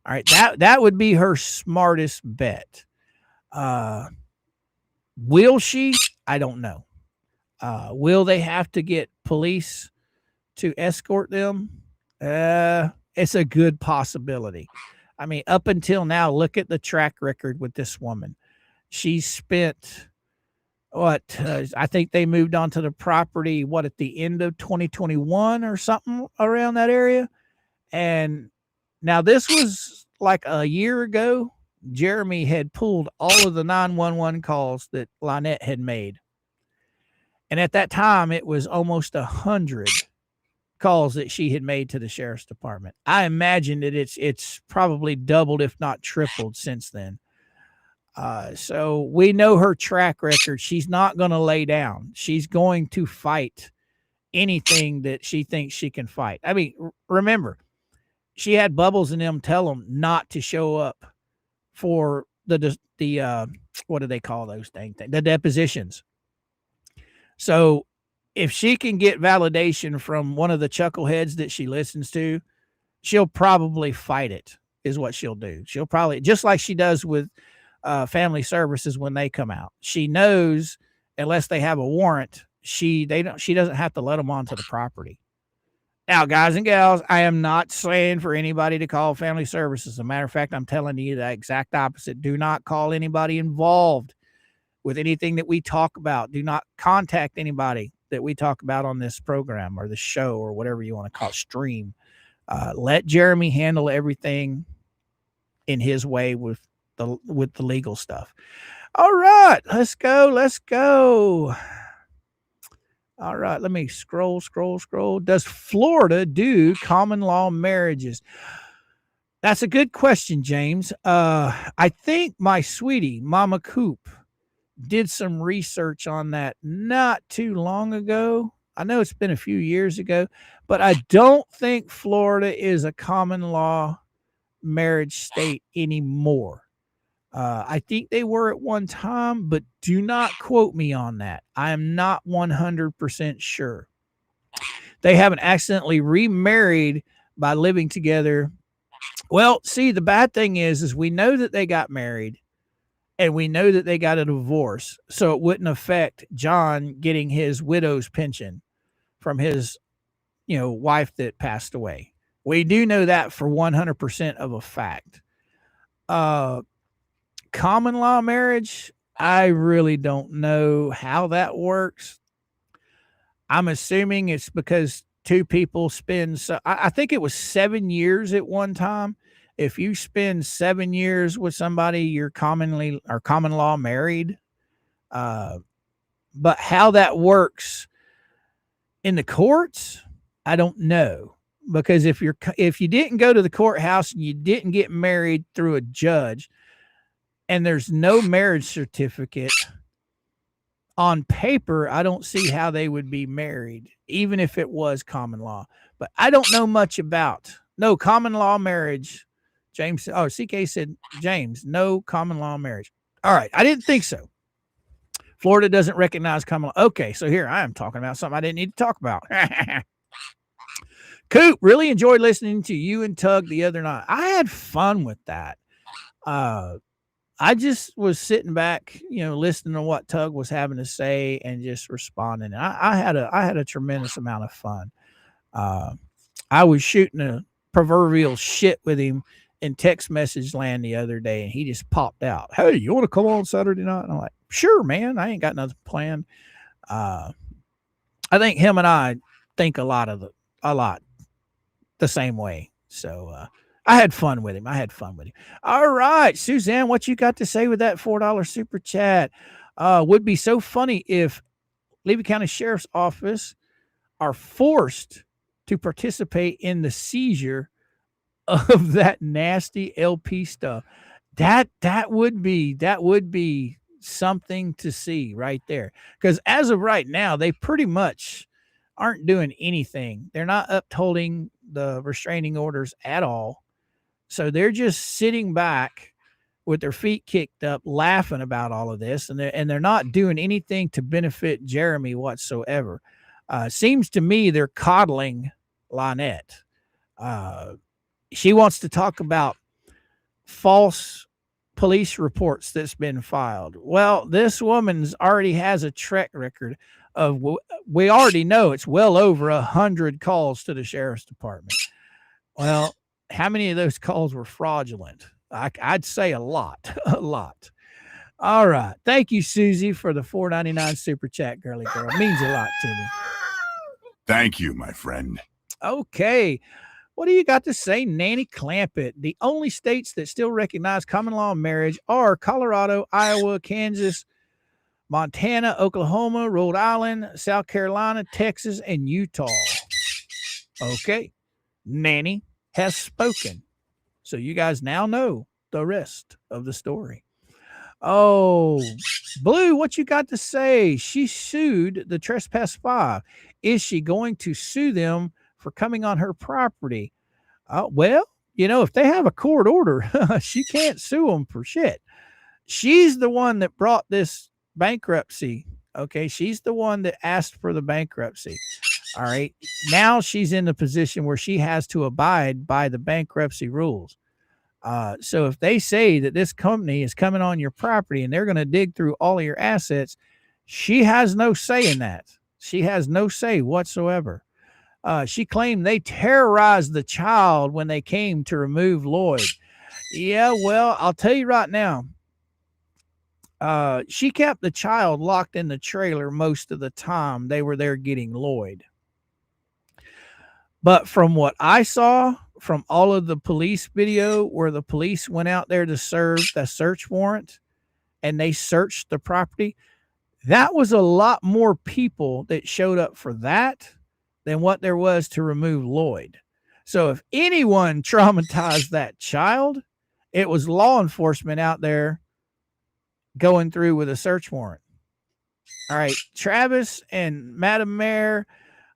All right, that would be her smartest bet. Will she? I don't know. Will they have to get police to escort them? It's a good possibility. I mean, up until now, look at the track record with this woman. She spent I think they moved onto the property at the end of 2021 or something around that area. And now this was like a year ago. Jeremy had pulled all of the 911 calls that Lynette had made. And at that time, it was almost 100 calls that she had made to the sheriff's department. I imagine that it's probably doubled, if not tripled, since then. So we know her track record. She's not going to lay down. She's going to fight anything that she thinks she can fight. I mean, remember, she had Bubbles and them tell them not to show up for the what do they call those things? The depositions. So if she can get validation from one of the chuckleheads that she listens to, she'll probably fight it, is what she'll do. She'll probably, just like she does with family services when they come out. She knows unless they have a warrant, she doesn't have to let them onto the property. Now, guys and gals, I am not saying for anybody to call family services. As a matter of fact, I'm telling you the exact opposite. Do not call anybody involved with anything that we talk about. Do not contact anybody that we talk about on this program or the show or whatever you want to call it, stream. Let Jeremy handle everything in his way with the legal stuff. All right, let's go. All right, let me scroll. Does Florida do common law marriages? That's a good question, James. I think my sweetie, Mama Coop, did some research on that not too long ago. I know it's been a few years ago, but I don't think Florida is a common law marriage state anymore. I think they were at one time, but do not quote me on that. I am not 100% sure. they haven't accidentally remarried by living together. Well, see, the bad thing is we know that they got married and we know that they got a divorce. So it wouldn't affect John getting his widow's pension from his, wife that passed away. We do know that for 100% of a fact. Common law marriage, I really don't know how that works. I'm assuming it's because two people spend, I think it was 7 years at one time. If you spend 7 years with somebody, you're common law married. But how that works in the courts, I don't know. Because if you didn't go to the courthouse and you didn't get married through a judge, and there's no marriage certificate on paper, I don't see how they would be married, even if it was common law. But I don't know much about common law marriage. James, CK said, James, no common law marriage. All right, I didn't think so. Florida doesn't recognize common law. Okay, so here I am talking about something I didn't need to talk about. Coop, really enjoyed listening to you and Tug the other night. I had fun with that. I just was sitting back, listening to what Tug was having to say and just responding. I had a tremendous amount of fun. I was shooting a proverbial shit with him in text message land the other day, and he just popped out. Hey, you want to come on Saturday night? And I'm like, sure, man. I ain't got nothing planned. I think him and I think a lot the same way. So, I had fun with him. All right, Suzanne, what you got to say with that $4 super chat? Would be so funny if Levy County Sheriff's Office are forced to participate in the seizure of that nasty LP stuff. That would be something to see right there. Because as of right now, they pretty much aren't doing anything. They're not upholding the restraining orders at all. So they're just sitting back with their feet kicked up, laughing about all of this, and they're not doing anything to benefit Jeremy whatsoever. Seems to me they're coddling Lynette. She wants to talk about false police reports that's been filed. Well, this woman's already has a track record of, we already know it's well over 100 calls to the sheriff's department. Well, how many of those calls were fraudulent? I'd say a lot. All right. Thank you, Susie, for the $4.99 super chat, girly girl. It means a lot to me. Thank you, my friend. Okay. What do you got to say, Nanny Clampett? The only states that still recognize common law marriage are Colorado, Iowa, Kansas, Montana, Oklahoma, Rhode Island, South Carolina, Texas, and Utah. Okay. Nanny has spoken. So you guys now know the rest of the story. Oh, Blue, what you got to say? She sued the Trespass 5. Is she going to sue them for coming on her property? Well, if they have a court order, she can't sue them for shit. She's the one that brought this bankruptcy. Okay, she's the one that asked for the bankruptcy. All right. Now she's in the position where she has to abide by the bankruptcy rules. So if they say that this company is coming on your property and they're going to dig through all of your assets, she has no say in that. She has no say whatsoever. She claimed they terrorized the child when they came to remove Lloyd. Yeah, well, I'll tell you right now. She kept the child locked in the trailer most of the time they were there getting Lloyd. But from what I saw from all of the police video where the police went out there to serve the search warrant and they searched the property, that was a lot more people that showed up for that than what there was to remove Lloyd. So if anyone traumatized that child, it was law enforcement out there going through with a search warrant. All right, Travis and Madam Mayor,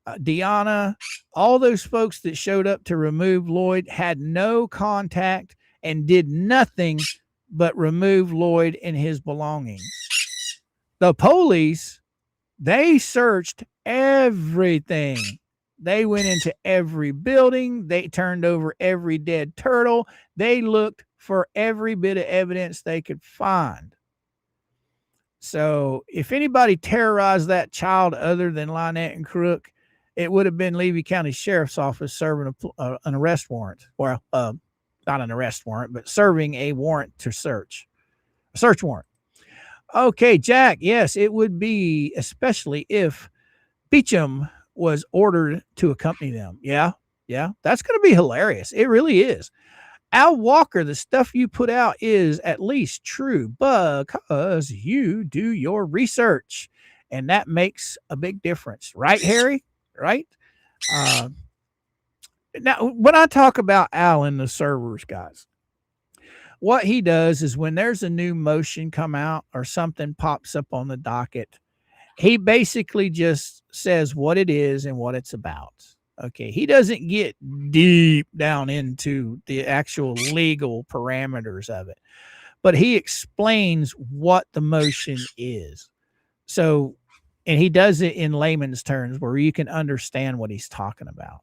Deanna, all those folks that showed up to remove Lloyd had no contact and did nothing but remove Lloyd and his belongings. The police, they searched everything They went into every building. They turned over every dead turtle. They looked for every bit of evidence they could find. So if anybody terrorized that child other than Lynette and Crook, it would have been Levy County Sheriff's Office serving an arrest warrant. Well, not an arrest warrant, but serving a warrant to search. A search warrant. Okay, Jack, yes, it would be, especially if Beecham was ordered to accompany them. Yeah, that's going to be hilarious. It really is. Al Walker, the stuff you put out is at least true because you do your research, and that makes a big difference. Right, Harry? Right? Now, when I talk about Al and the servers, guys, what he does is when there's a new motion come out or something pops up on the docket, he basically just says what it is and what it's about. Okay, he doesn't get deep down into the actual legal parameters of it, but he explains what the motion is. So, and he does it in layman's terms where you can understand what he's talking about.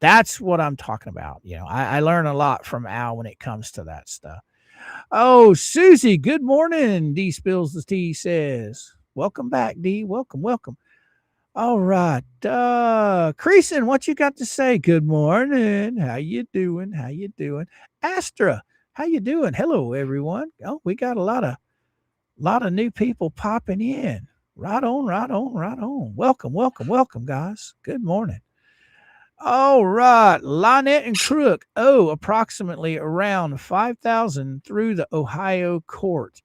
That's what I'm talking about. You know, I learn a lot from Al when it comes to that stuff. Oh, Susie, good morning. D spills the tea says, welcome back, D. Welcome. All right. Creason, what you got to say? Good morning. How you doing? Astra, how you doing? Hello, everyone. Oh, we got a lot of new people popping in. Right on. Welcome, guys. Good morning. All right. Lynette and Crook. Oh, approximately around 5,000 through the Ohio court.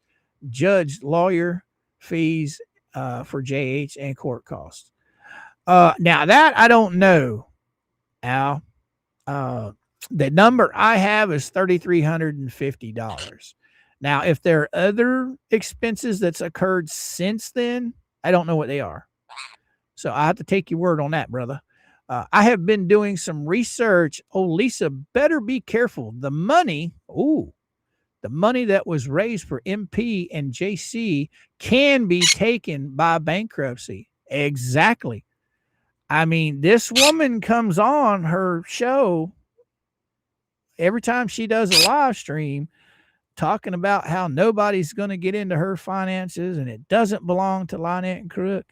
Judge, lawyer, fees for JH and court costs. Now that I don't know, Al. The number I have is $3,350. Now, if there are other expenses that's occurred since then, I don't know what they are. So I have to take your word on that, brother. I have been doing some research. Oh, Lisa, better be careful. The money that was raised for MP and JC can be taken by bankruptcy. Exactly. I mean, this woman comes on her show every time she does a live stream talking about how nobody's going to get into her finances and it doesn't belong to Lynette and Crook.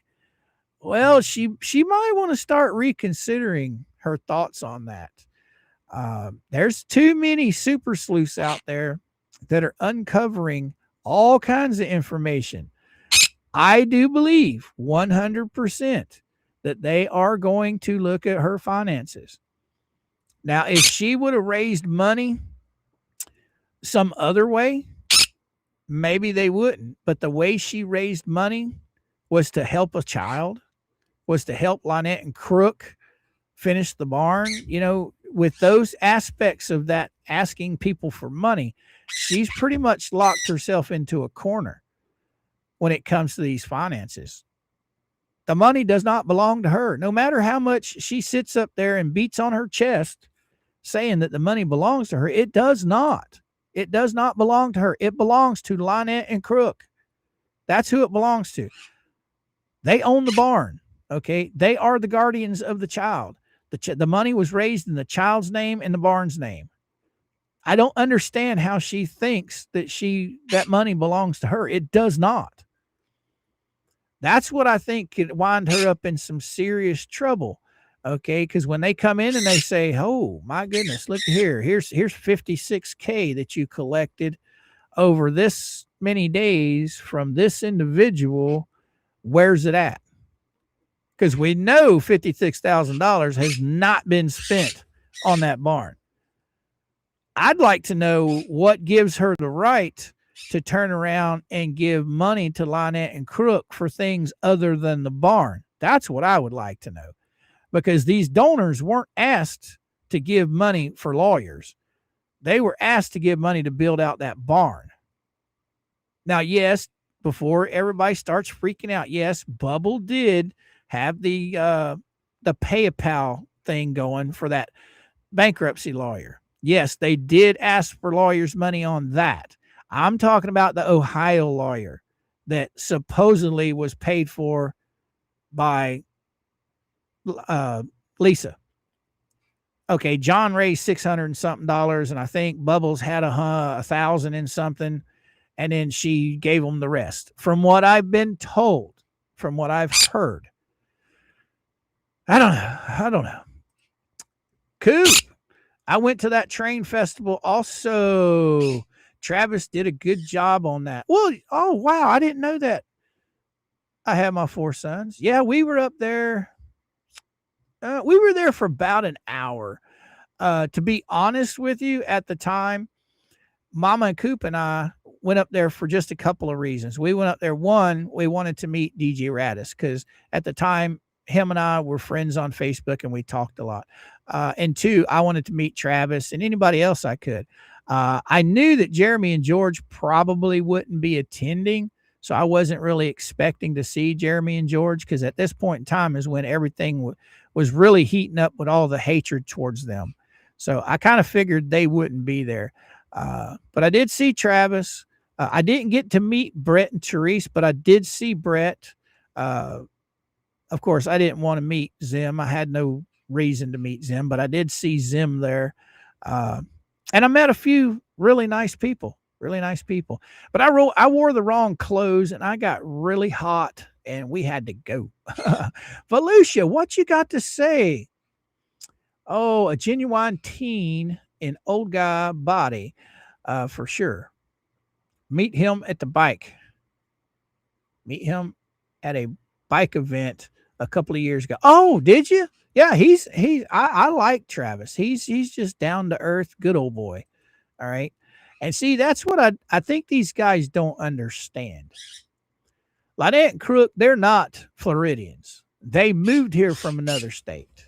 Well, she might want to start reconsidering her thoughts on that. There's too many super sleuths out there that are uncovering all kinds of information. I do believe 100% that they are going to look at her finances. Now, if she would have raised money some other way, maybe they wouldn't. But the way she raised money was to help a child, was to help Lynette and Crook finish the barn. You know, with those aspects of that, asking people for money, she's pretty much locked herself into a corner when it comes to these finances. The money does not belong to her. No matter how much she sits up there and beats on her chest saying that the money belongs to her, it does not. It does not belong to her. It belongs to Lynette and Crook. That's who it belongs to. They own the barn. Okay. They are the guardians of the child. The money was raised in the child's name and the barn's name. I don't understand how she thinks that money belongs to her. It does not. That's what I think could wind her up in some serious trouble. Okay. Because when they come in and they say, oh my goodness, look here, here's $56K that you collected over this many days from this individual. Where's it at? Because we know $56,000 has not been spent on that barn. I'd like to know what gives her the right to turn around and give money to Lynette and Crook for things other than the barn. That's what I would like to know. Because these donors weren't asked to give money for lawyers. They were asked to give money to build out that barn. Now, yes, before everybody starts freaking out, yes, Bubble did have the PayPal thing going for that bankruptcy lawyer. Yes, they did ask for lawyers' money on that. I'm talking about the Ohio lawyer that supposedly was paid for by Lisa. Okay, John raised $600 and something, and I think Bubbles had 1,000 and something, and then she gave them the rest. From what I've been told, from what I've heard, I don't know. Coop, I went to that train festival also. Travis did a good job on that. Well, oh wow, I didn't know that. I have my 4 sons. Yeah, we were up there. We were there for about an hour. To be honest with you, at the time, Mama and Coop and I went up there for just a couple of reasons. We went up there. One, we wanted to meet DJ Radis because at the time, him and I were friends on Facebook and we talked a lot. And 2, I wanted to meet Travis and anybody else I could. I knew that Jeremy and George probably wouldn't be attending. So I wasn't really expecting to see Jeremy and George because at this point in time is when everything was really heating up with all the hatred towards them. So I kind of figured they wouldn't be there. But I did see Travis. I didn't get to meet Brett and Therese, but I did see Brett. Of course, I didn't want to meet Zim. I had no reason to meet Zim, but I did see Zim there. And I met a few really nice people. But I wore the wrong clothes and I got really hot and we had to go. Volusia, what you got to say? Oh, a genuine teen in old guy body, for sure. Meet him at the bike. Meet him at a bike event a couple of years ago. Oh, did you? Yeah, I like Travis. He's just down to earth, good old boy. All right. And see, that's what I think these guys don't understand. Lynette and Crook, they're not Floridians. They moved here from another state.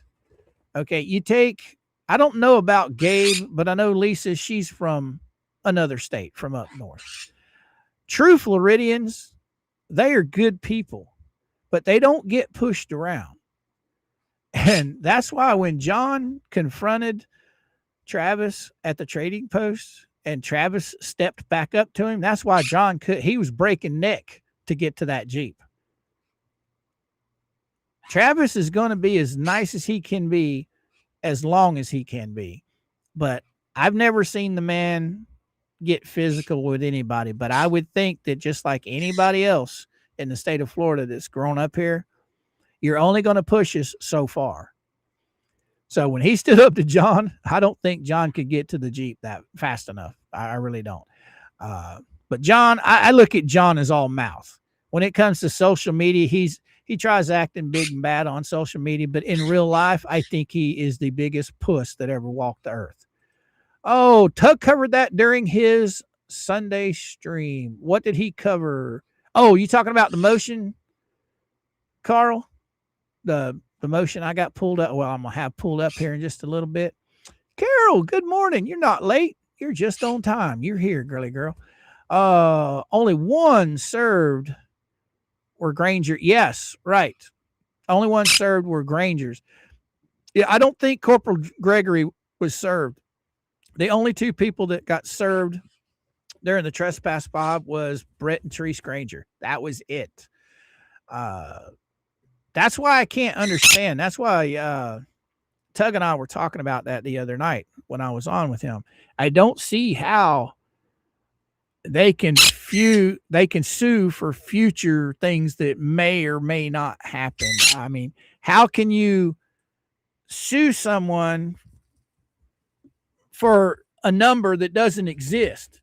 Okay, I don't know about Gabe, but I know Lisa, she's from another state, from up north. True Floridians, they are good people, but they don't get pushed around. And that's why when John confronted Travis at the trading post and Travis stepped back up to him, that's why he was breaking neck to get to that Jeep. Travis is going to be as nice as he can be as long as he can be. But I've never seen the man get physical with anybody. But I would think that just like anybody else in the state of Florida that's grown up here, you're only going to push us so far. So when he stood up to John, I don't think John could get to the Jeep that fast enough. I really don't. But John, I look at John as all mouth. When it comes to social media, he tries acting big and bad on social media, but in real life, I think he is the biggest puss that ever walked the earth. Oh, Tug covered that during his Sunday stream. What did he cover? Oh, you talking about the motion, Carl? The motion I got pulled up. Well, I'm going to have pulled up here in just a little bit. Carol, good morning. You're not late. You're just on time. You're here, girly girl. Only one served were Granger. Yes, right. Only one served were Grangers. Yeah, I don't think Corporal Gregory was served. The only 2 people that got served during the trespass, Bob, was Brett and Therese Granger. That was it. That's why I can't understand. That's why Tug and I were talking about that the other night when I was on with him. I don't see how they can sue for future things that may or may not happen. I mean, how can you sue someone for a number that doesn't exist?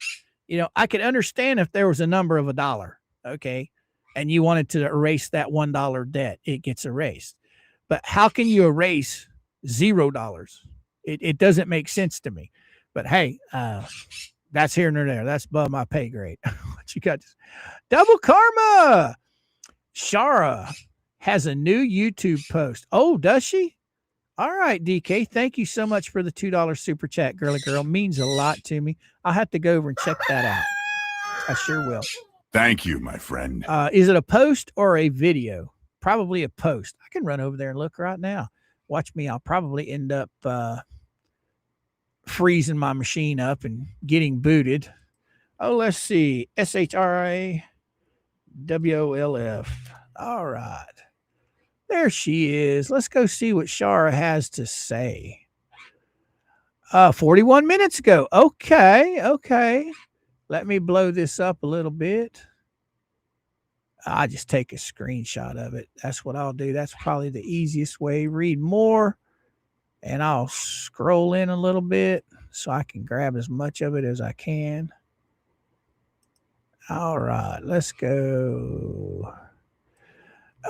You know, I could understand if there was a number of $1, okay, and you wanted to erase that $1 debt, it gets erased. But how can you erase $0? It doesn't make sense to me. But hey, that's here and there. That's above my pay grade. What you got? Double Karma. Shara has a new YouTube post. Oh, does she? All right, DK. Thank you so much for the $2 super chat, girly girl. Means a lot to me. I'll have to go over and check that out. I sure will. Thank you, my friend. Is it a post or a video? Probably a post. I can run over there and look right now. Watch me. I'll probably end up freezing my machine up and getting booted. Oh, let's see. SHRAWOLF. All right. There she is. Let's go see what Shara has to say. 41 minutes ago. Okay, okay. Let me blow this up a little bit. I'll just take a screenshot of it. That's what I'll do. That's probably the easiest way. Read more, and I'll scroll in a little bit so I can grab as much of it as I can. All right, let's go.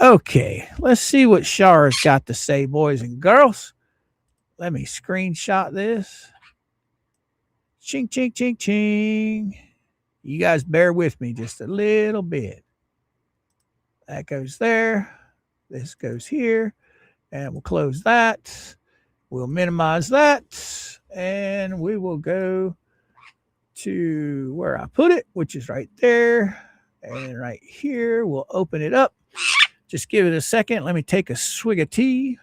Okay, let's see what Shara's got to say, boys and girls. Let me screenshot this. Ching, ching, ching, ching. You guys bear with me just a little bit. That goes there. This goes here. And we'll close that. We'll minimize that. And we will go to where I put it, which is right there. And right here, we'll open it up. Just give it a second. Let me take a swig of tea.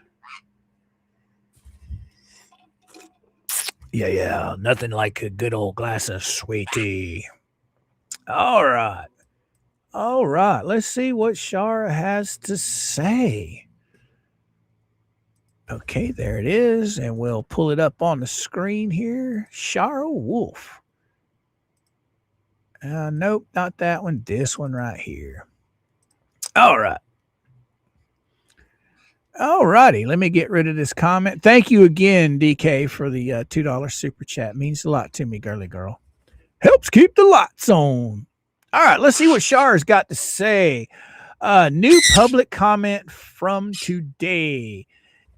Yeah. Nothing like a good old glass of sweet tea. All right. Let's see what Shara has to say. Okay, there it is. And we'll pull it up on the screen here. Shara Wolf. Nope, not that one. This one right here. All right. All righty. Let me get rid of this comment. Thank you again, DK, for the $2 super chat. Means a lot to me, girly girl. Helps keep the lights on. All right, let's see what Shara's got to say. New public comment from today.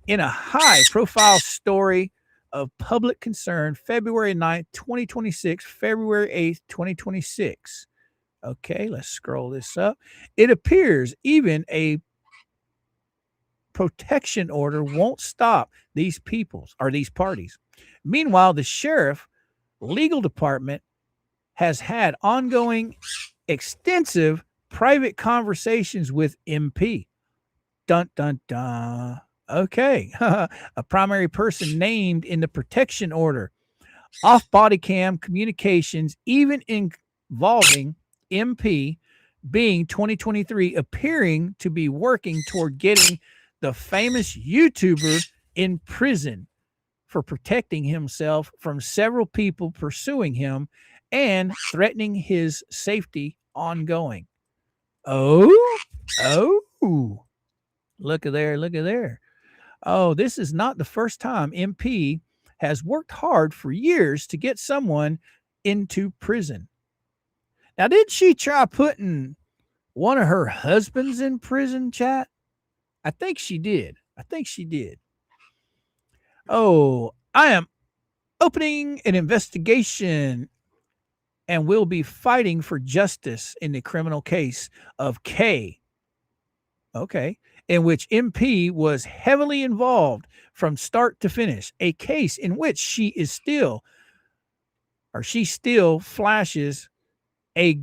In a high-profile story of public concern, February 9th, 2026, February 8th, 2026. Okay, let's scroll this up. It appears even a protection order won't stop these parties. Meanwhile, the sheriff legal department has had ongoing extensive private conversations with MP. Dun, dun, dun. Okay. A primary person named in the protection order. Off body cam communications, even involving MP being 2023, appearing to be working toward getting the famous YouTuber in prison for protecting himself from several people pursuing him and threatening his safety ongoing. Oh, look at there. Oh, this is not the first time MP has worked hard for years to get someone into prison. Now, did she try putting one of her husbands in prison, chat? I think she did. Oh, I am opening an investigation and will be fighting for justice in the criminal case of K. Okay. In which MP was heavily involved from start to finish. A case in which she still flashes a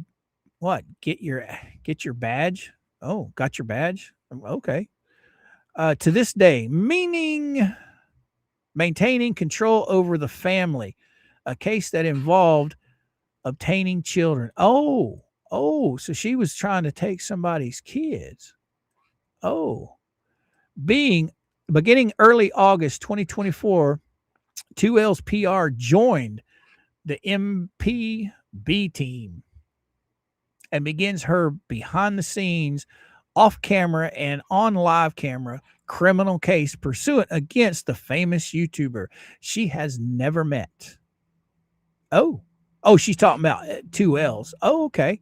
what? Get your badge. Oh, got your badge. Okay. To this day, meaning maintaining control over the family, a case that involved obtaining children. Oh, so she was trying to take somebody's kids. Oh, beginning early August 2024, 2L's PR joined the MPB team and begins her behind the scenes, off camera and on live camera criminal case pursuant against the famous YouTuber she has never met. Oh, she's talking about 2L's. Oh, okay.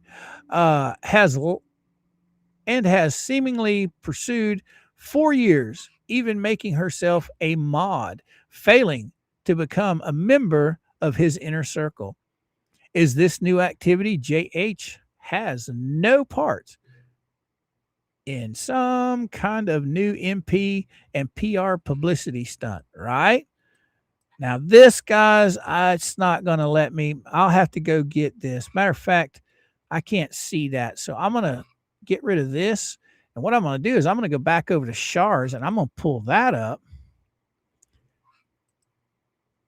Has seemingly pursued 4 years, even making herself a mod, failing to become a member of his inner circle. Is this new activity? JH has no part in some kind of new MP and PR publicity stunt, right? Now this, guys, it's not going to let me. I'll have to go get this. Matter of fact, I can't see that. So I'm going to get rid of this. And what I'm going to do is I'm going to go back over to Shars and I'm going to pull that up.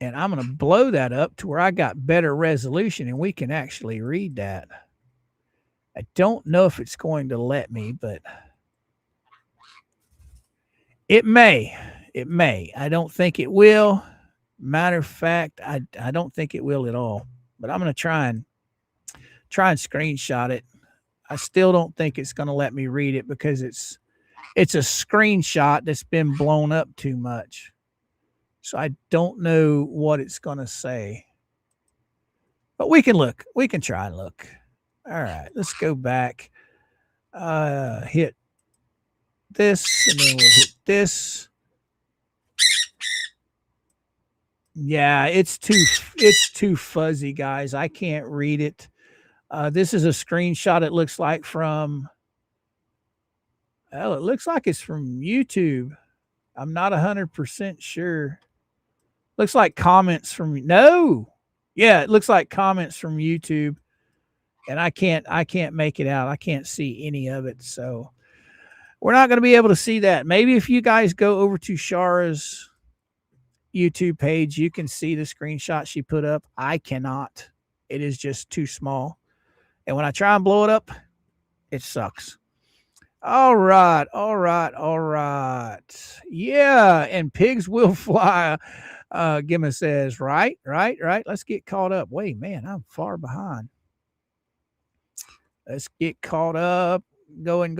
And I'm going to blow that up to where I got better resolution and we can actually read that. I don't know if it's going to let me, but It may. It may. I don't think it will. Matter of fact, I don't think it will at all. But I'm going to try and screenshot it. I still don't think it's going to let me read it because it's a screenshot that's been blown up too much. So I don't know what it's going to say. But we can look. We can try and look. All right, let's go back. Hit this, and then we'll hit this. Yeah, it's too fuzzy, guys. I can't read it. This is a screenshot. It looks like from. Well, it looks like it's from YouTube. I'm not 100% sure. Looks like comments from no. Yeah, it looks like comments from YouTube. And I can't make it out. I can't see any of it. So we're not going to be able to see that. Maybe if you guys go over to Shara's YouTube page, you can see the screenshot she put up. I cannot. It is just too small. And when I try and blow it up, it sucks. All right. Yeah, and pigs will fly. Gimma says, right. Let's get caught up. Wait, man, I'm far behind. Let's get caught up. Going.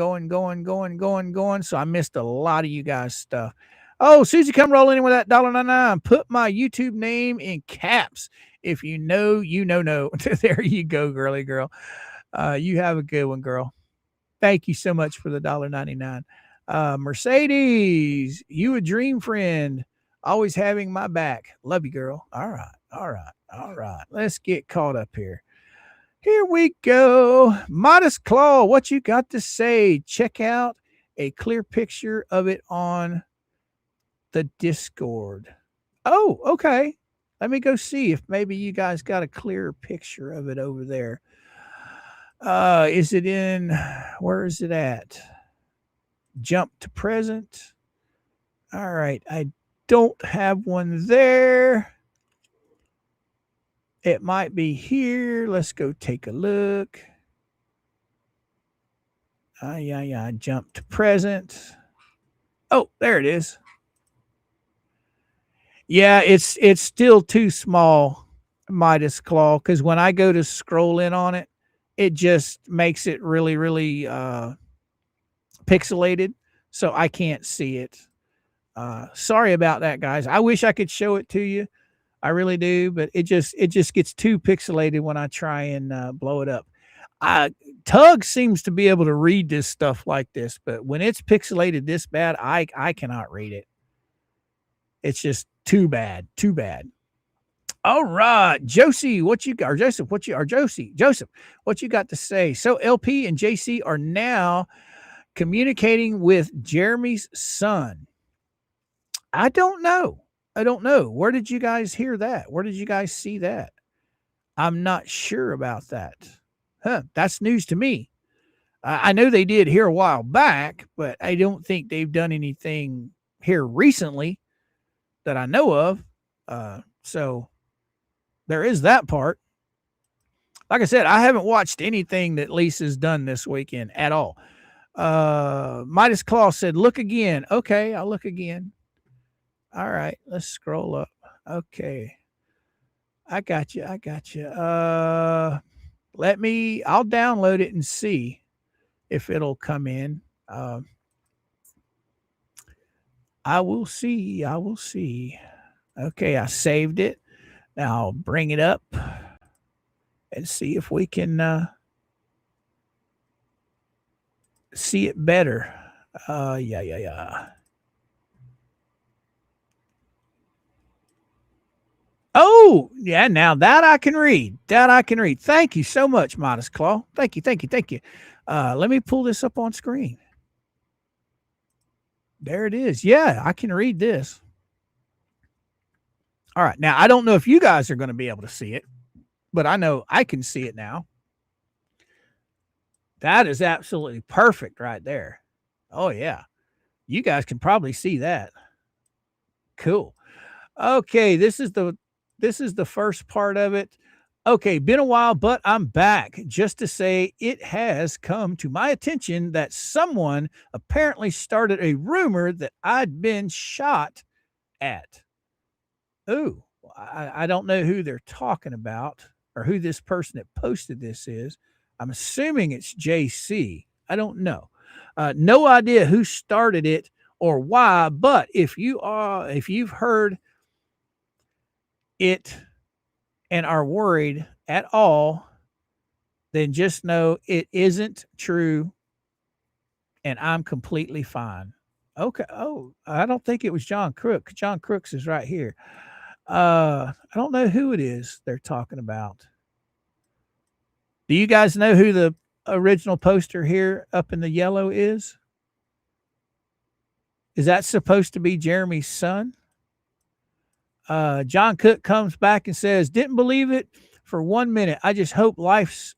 So I missed a lot of you guys' stuff. Oh, Susie, come rolling in with that $1.99. Put my YouTube name in caps. If you know, you know. There you go, girly girl. You have a good one, girl. Thank you so much for the $1.99. Mercedes, you a dream friend. Always having my back. Love you, girl. All right. Let's get caught up here. Here we go. Modest Claw, what you got to say? Check out a clear picture of it on the Discord. Oh, okay. Let me go see if maybe you guys got a clearer picture of it over there. Is it in, where is it at? Jump to present. All right. I don't have one there. It might be here. Let's go take a look. Yeah. Jump to present. Oh, there it is. Yeah, it's still too small, Midas Claw, because when I go to scroll in on it, it just makes it really, really pixelated. So I can't see it. Sorry about that, guys. I wish I could show it to you. I really do, but it just gets too pixelated when I try and blow it up. Tug seems to be able to read this stuff like this, but when it's pixelated this bad, I cannot read it. It's just too bad. All right, Joseph, what you got to say? So LP and JC are now communicating with Jeremy's son. I don't know. Where did you guys hear that? Where did you guys see that? I'm not sure about that. That's news to me. I know they did here a while back, but I don't think they've done anything here recently that I know of. So there is that part. Like I said, I haven't watched anything that Lisa's done this weekend at all. Midas Claw said, look again. Okay, I'll look again. All right, let's scroll up. Okay. I got you. I'll download it and see if it'll come in. I will see. Okay, I saved it. Now I'll bring it up and see if we can see it better. Yeah. Oh, yeah, now that I can read. Thank you so much, Modest Claw. Thank you. Let me pull this up on screen. There it is. Yeah, I can read this. All right. Now, I don't know if you guys are going to be able to see it, but I know I can see it now. That is absolutely perfect right there. Oh, yeah. You guys can probably see that. Cool. Okay, this is the first part of it. Okay, been a while, but I'm back just to say it has come to my attention that someone apparently started a rumor that I'd been shot at. Ooh, I don't know who they're talking about or who this person that posted this is. I'm assuming it's JC. I don't know. No idea who started it or why, but if you've heard it and are worried at all, then just know it isn't true and I'm completely fine. Okay. Oh, I don't think it was John Crook. John Crooks is right here. I don't know who it is they're talking about. Do you guys know who the original poster here up in the yellow is? Is that supposed to be Jeremy's son? John Cook comes back and says, didn't believe it for 1 minute. I just hope life's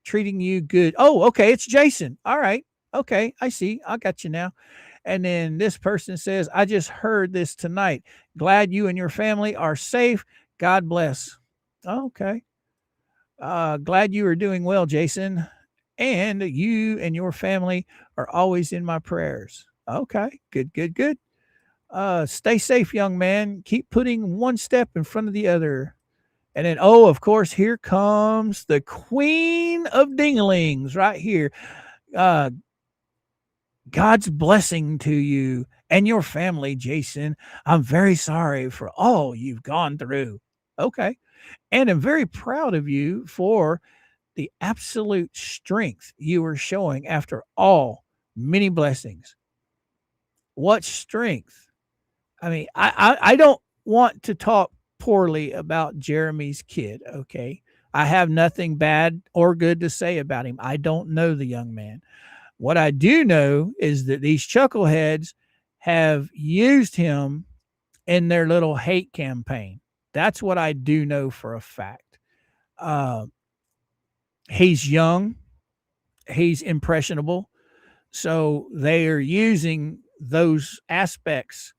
treating you good. Oh, okay. It's Jason. All right. Okay. I see. I got you now. And then this person says, I just heard this tonight. Glad you and your family are safe. God bless. Okay. Glad you are doing well, Jason. And you and your family are always in my prayers. Okay. Good, good, good. Stay safe, young man. Keep putting one step in front of the other. And then, oh, of course, here comes the queen of dinglings right here. God's blessing to you and your family, Jason. I'm very sorry for all you've gone through. Okay. And I'm very proud of you for the absolute strength you are showing after all many blessings. What strength? I mean, I don't want to talk poorly about Jeremy's kid. Okay. I have nothing bad or good to say about him. I don't know the young man. What I do know is that these chuckleheads have used him in their little hate campaign. That's what I do know for a fact. He's young. He's impressionable. So they are using those aspects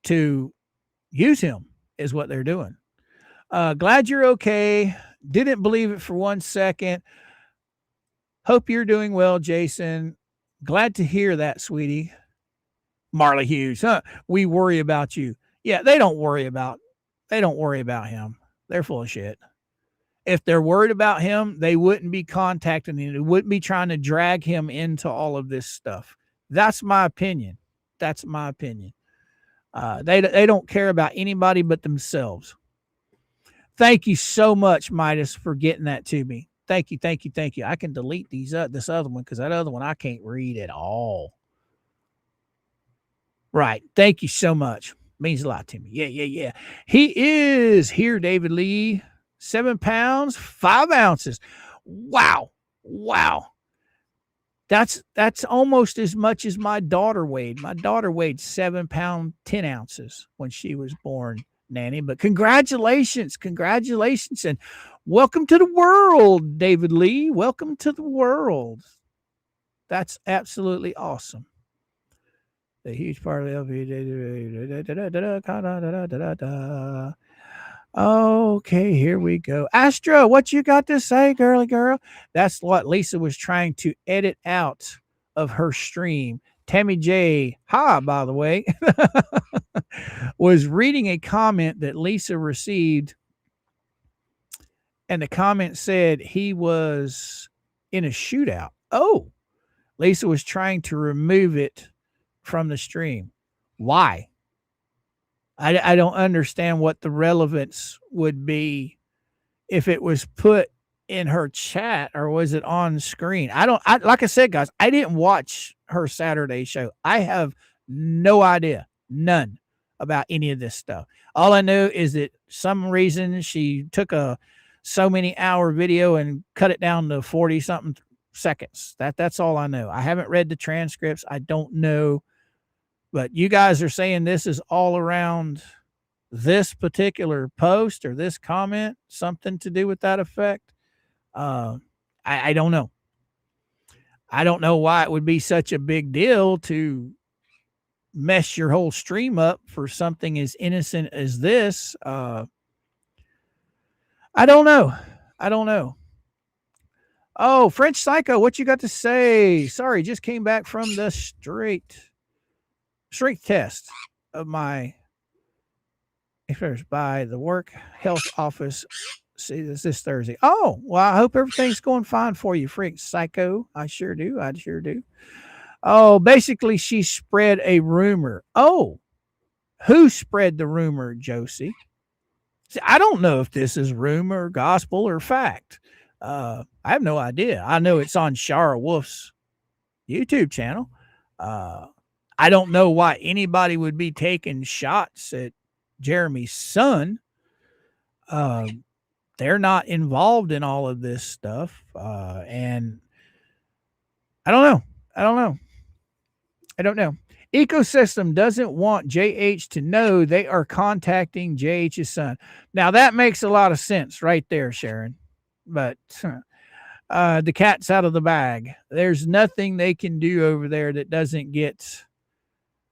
to use him is what they're doing. Glad you're okay. Didn't believe it for 1 second. Hope you're doing well, Jason. Glad to hear that, sweetie. Marley Hughes, huh? We worry about you. Yeah, they don't worry about him. They're full of shit. If they're worried about him, they wouldn't be contacting him. They wouldn't be trying to drag him into all of this stuff. That's my opinion. That's my opinion. They don't care about anybody but themselves. Thank you so much, Midas, for getting that to me. Thank you, thank you, thank you. I can delete these this other one because that other one I can't read at all. Right. Thank you so much. Means a lot to me. Yeah. He is here, David Lee. 7 pounds, 5 ounces. Wow. That's almost as much as my daughter weighed. My daughter weighed 7 pounds, 10 ounces when she was born, Nanny. But congratulations. And welcome to the world, David Lee. Welcome to the world. That's absolutely awesome. A huge part of the Okay, here we go. Astra, what you got to say, girly girl? That's what Lisa was trying to edit out of her stream. Tammy J, by the way, was reading a comment that Lisa received. And the comment said he was in a shootout. Oh, Lisa was trying to remove it from the stream. Why? I don't understand what the relevance would be if it was put in her chat or was it on screen. Like I said, guys, I didn't watch her Saturday show. I have no idea, none about any of this stuff. All I know is that some reason she took a so many hour video and cut it down to 40 something seconds. That's all I know. I haven't read the transcripts. I don't know. But you guys are saying this is all around this particular post or this comment, something to do with that effect. I don't know. I don't know why it would be such a big deal to mess your whole stream up for something as innocent as this. I don't know. I don't know. Oh, French Psycho, what you got to say? Sorry, just came back from the strength test of my by the work health office. See this Thursday. Oh, well, I hope everything's going fine for you, French Psycho. I sure do. I sure do. Oh, basically, she spread a rumor. Oh, who spread the rumor, Josie? See, I don't know if this is rumor, gospel, or fact. I have no idea. I know it's on Shara Wolf's YouTube channel. I don't know why anybody would be taking shots at Jeremy's son. They're not involved in all of this stuff. And I don't know. I don't know. Ecosystem doesn't want JH to know they are contacting JH's son. Now that makes a lot of sense right there, Sharon. But the cat's out of the bag. There's nothing they can do over there that doesn't get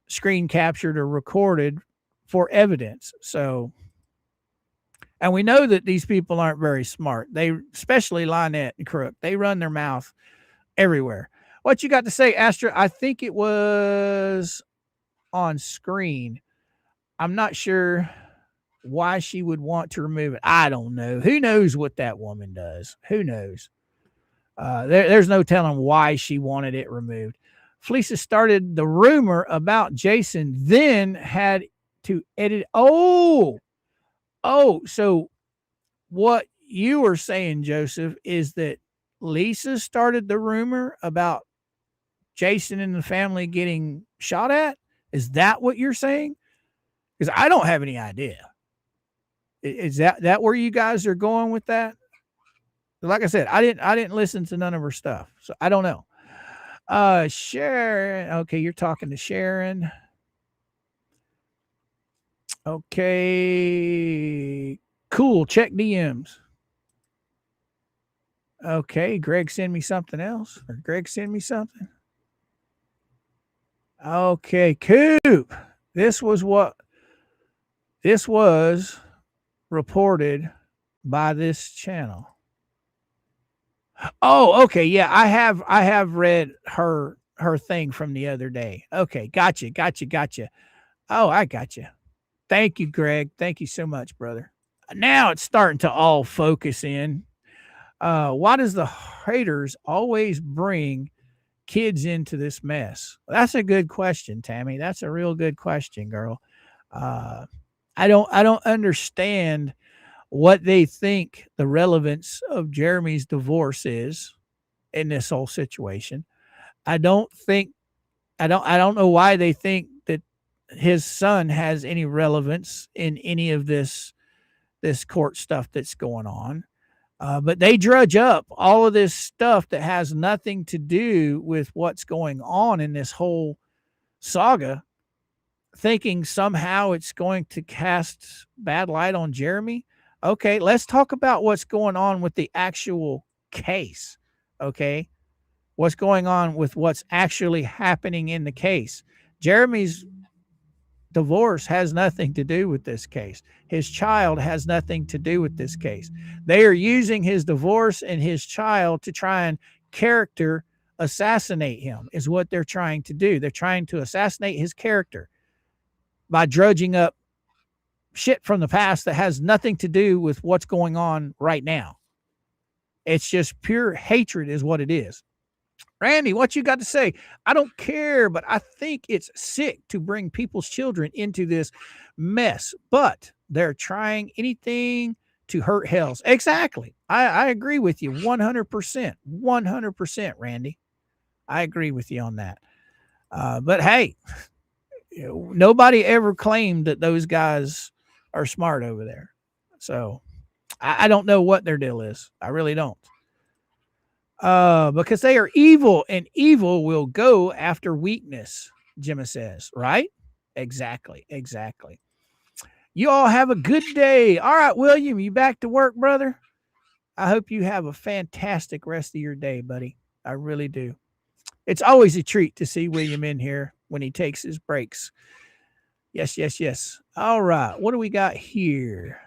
screen captured or recorded for evidence. So, and we know that these people aren't very smart. They, especially Lynette and Crook, they run their mouth everywhere. What you got to say, Astra? I think it was on screen. I'm not sure why she would want to remove it. I don't know. Who knows what that woman does? Who knows? There's no telling why she wanted it removed. Felicia started the rumor about Jason, then had to edit. Oh, so what you were saying, Joseph, is that Lisa started the rumor about Jason and the family getting shot at? Is that what you're saying? Because I don't have any idea. Is that where you guys are going with that? Like I said, I didn't listen to none of her stuff, so I don't know. Sharon, okay, you're talking to Sharon. Okay, cool. Check DMs. Okay, Greg send me something else, or Greg send me something. Okay, Coop. This was reported by this channel. Oh, okay. Yeah, I have read her thing from the other day. Okay, gotcha. Oh, I gotcha. Thank you, Greg. Thank you so much, brother. Now it's starting to all focus in. Why does the haters always bring kids into this mess? That's a good question, Tammy. That's a real good question, girl. I don't understand what they think the relevance of Jeremy's divorce is in this whole situation. I don't know why they think that his son has any relevance in any of this court stuff that's going on. But they drudge up all of this stuff that has nothing to do with what's going on in this whole saga, thinking somehow it's going to cast bad light on Jeremy. Okay, let's talk about what's going on with the actual case. Okay, what's going on with what's actually happening in the case. Jeremy's divorce has nothing to do with this case. His child has nothing to do with this case. They are using his divorce and his child to try and character assassinate him, is what they're trying to do. They're trying to assassinate his character by drudging up shit from the past that has nothing to do with what's going on right now. It's just pure hatred is what it is. Randy, what you got to say? I don't care, but I think it's sick to bring people's children into this mess, but they're trying anything to hurt Hales. Exactly. I agree with you 100%. 100%, Randy. I agree with you on that. But hey, nobody ever claimed that those guys are smart over there. So I don't know what their deal is. I really don't. Because they are evil, and evil will go after weakness, Jimmy says, right? Exactly. You all have a good day. All right, William, you back to work, brother? I hope you have a fantastic rest of your day, buddy. I really do. It's always a treat to see William in here when he takes his breaks. Yes. All right, what do we got here?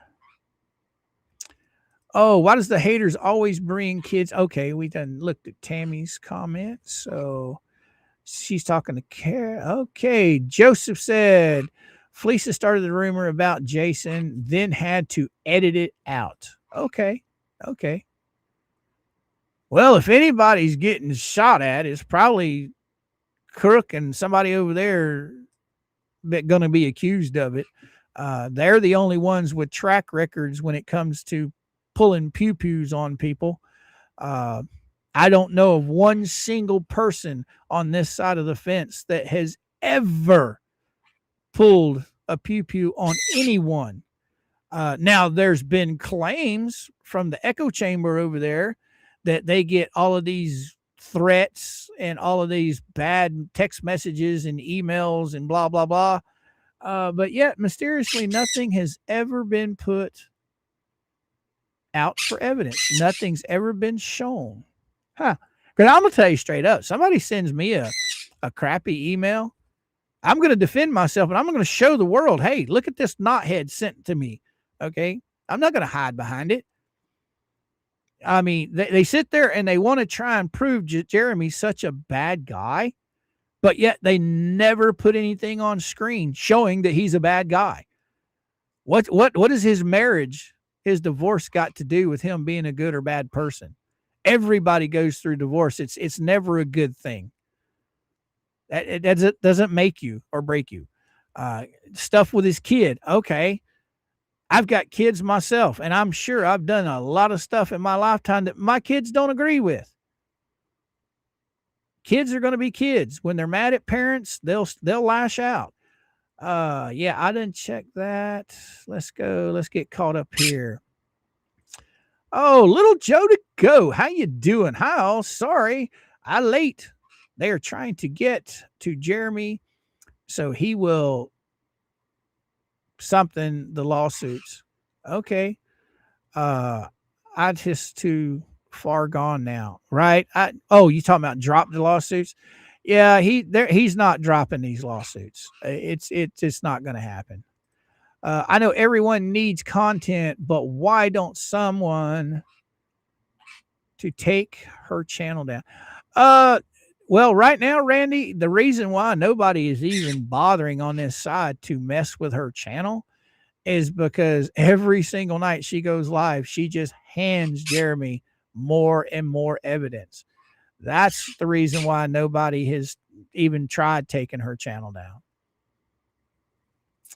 Oh, why does the haters always bring kids? Okay, we done looked at Tammy's comments. So she's talking to Care. Okay, Joseph said Felicia started the rumor about Jason, then had to edit it out. Okay, okay. Well, if anybody's getting shot at, it's probably Crook and somebody over there that going to be accused of it. They're the only ones with track records when it comes to pulling pew-pews on people. I don't know of one single person on this side of the fence that has ever pulled a pew-pew on anyone. Now, there's been claims from the echo chamber over there that they get all of these threats and all of these bad text messages and emails and blah, blah, blah. But yet, mysteriously, nothing has ever been put out for evidence. Nothing's ever been shown. Because I'm going to tell you straight up, somebody sends me a crappy email, I'm going to defend myself and I'm going to show the world, hey, look at this knothead sent to me. Okay? I'm not going to hide behind it. I mean, they sit there and they want to try and prove Jeremy's such a bad guy, but yet they never put anything on screen showing that he's a bad guy. What is his marriage, his divorce got to do with him being a good or bad person? Everybody goes through divorce. It's never a good thing. It doesn't make you or break you. Stuff with his kid. Okay. I've got kids myself, and I'm sure I've done a lot of stuff in my lifetime that my kids don't agree with. Kids are going to be kids. When they're mad at parents, they'll lash out. Yeah, I didn't check that. Let's go. Let's get caught up here. Oh, little Joe to go. How you doing? Hi, all. Sorry, I late. They are trying to get to Jeremy, so he will something the lawsuits. Okay. I just too far gone now, right? You talking about drop the lawsuits? Yeah, he's not dropping these lawsuits. It's not going to happen. I know everyone needs content, but why don't someone to take her channel down? Well, right now, Randy, the reason why nobody is even bothering on this side to mess with her channel is because every single night she goes live, she just hands Jeremy more and more evidence. That's the reason why nobody has even tried taking her channel down.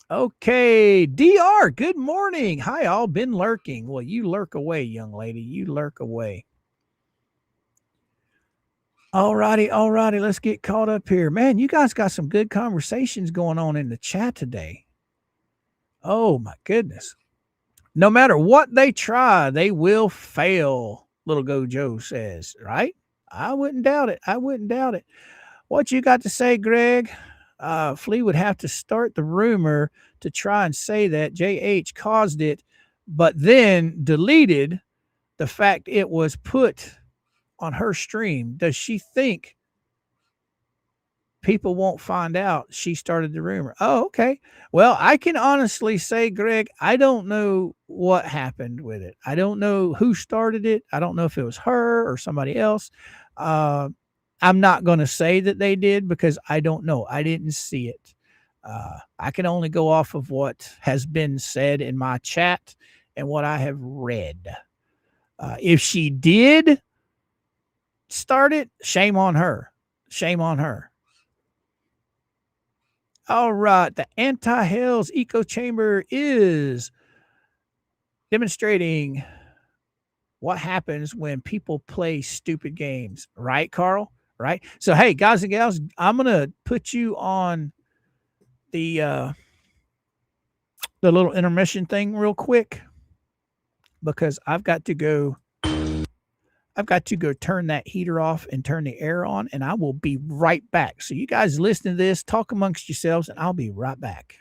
Okay, DR, good morning. Hi, all. Been lurking. Well, you lurk away, young lady. You lurk away. All righty. Let's get caught up here. Man, you guys got some good conversations going on in the chat today. Oh, my goodness. No matter what they try, they will fail, Little Go Joe says, right? I wouldn't doubt it. What you got to say, Greg? Flea would have to start the rumor to try and say that JH caused it, but then deleted the fact it was put on her stream. Does she think people won't find out she started the rumor? Oh, okay. Well, I can honestly say, Greg, I don't know what happened with it. I don't know who started it. I don't know if it was her or somebody else. I'm not going to say that they did because I don't know. I didn't see it. I can only go off of what has been said in my chat and what I have read. If she did start it, shame on her. Shame on her. All right. The anti-Hales echo chamber is demonstrating what happens when people play stupid games. Right, Carl? Right. So, hey, guys and gals, I'm going to put you on the little intermission thing real quick because I've got to go turn that heater off and turn the air on, and I will be right back. So you guys listen to this, talk amongst yourselves, and I'll be right back.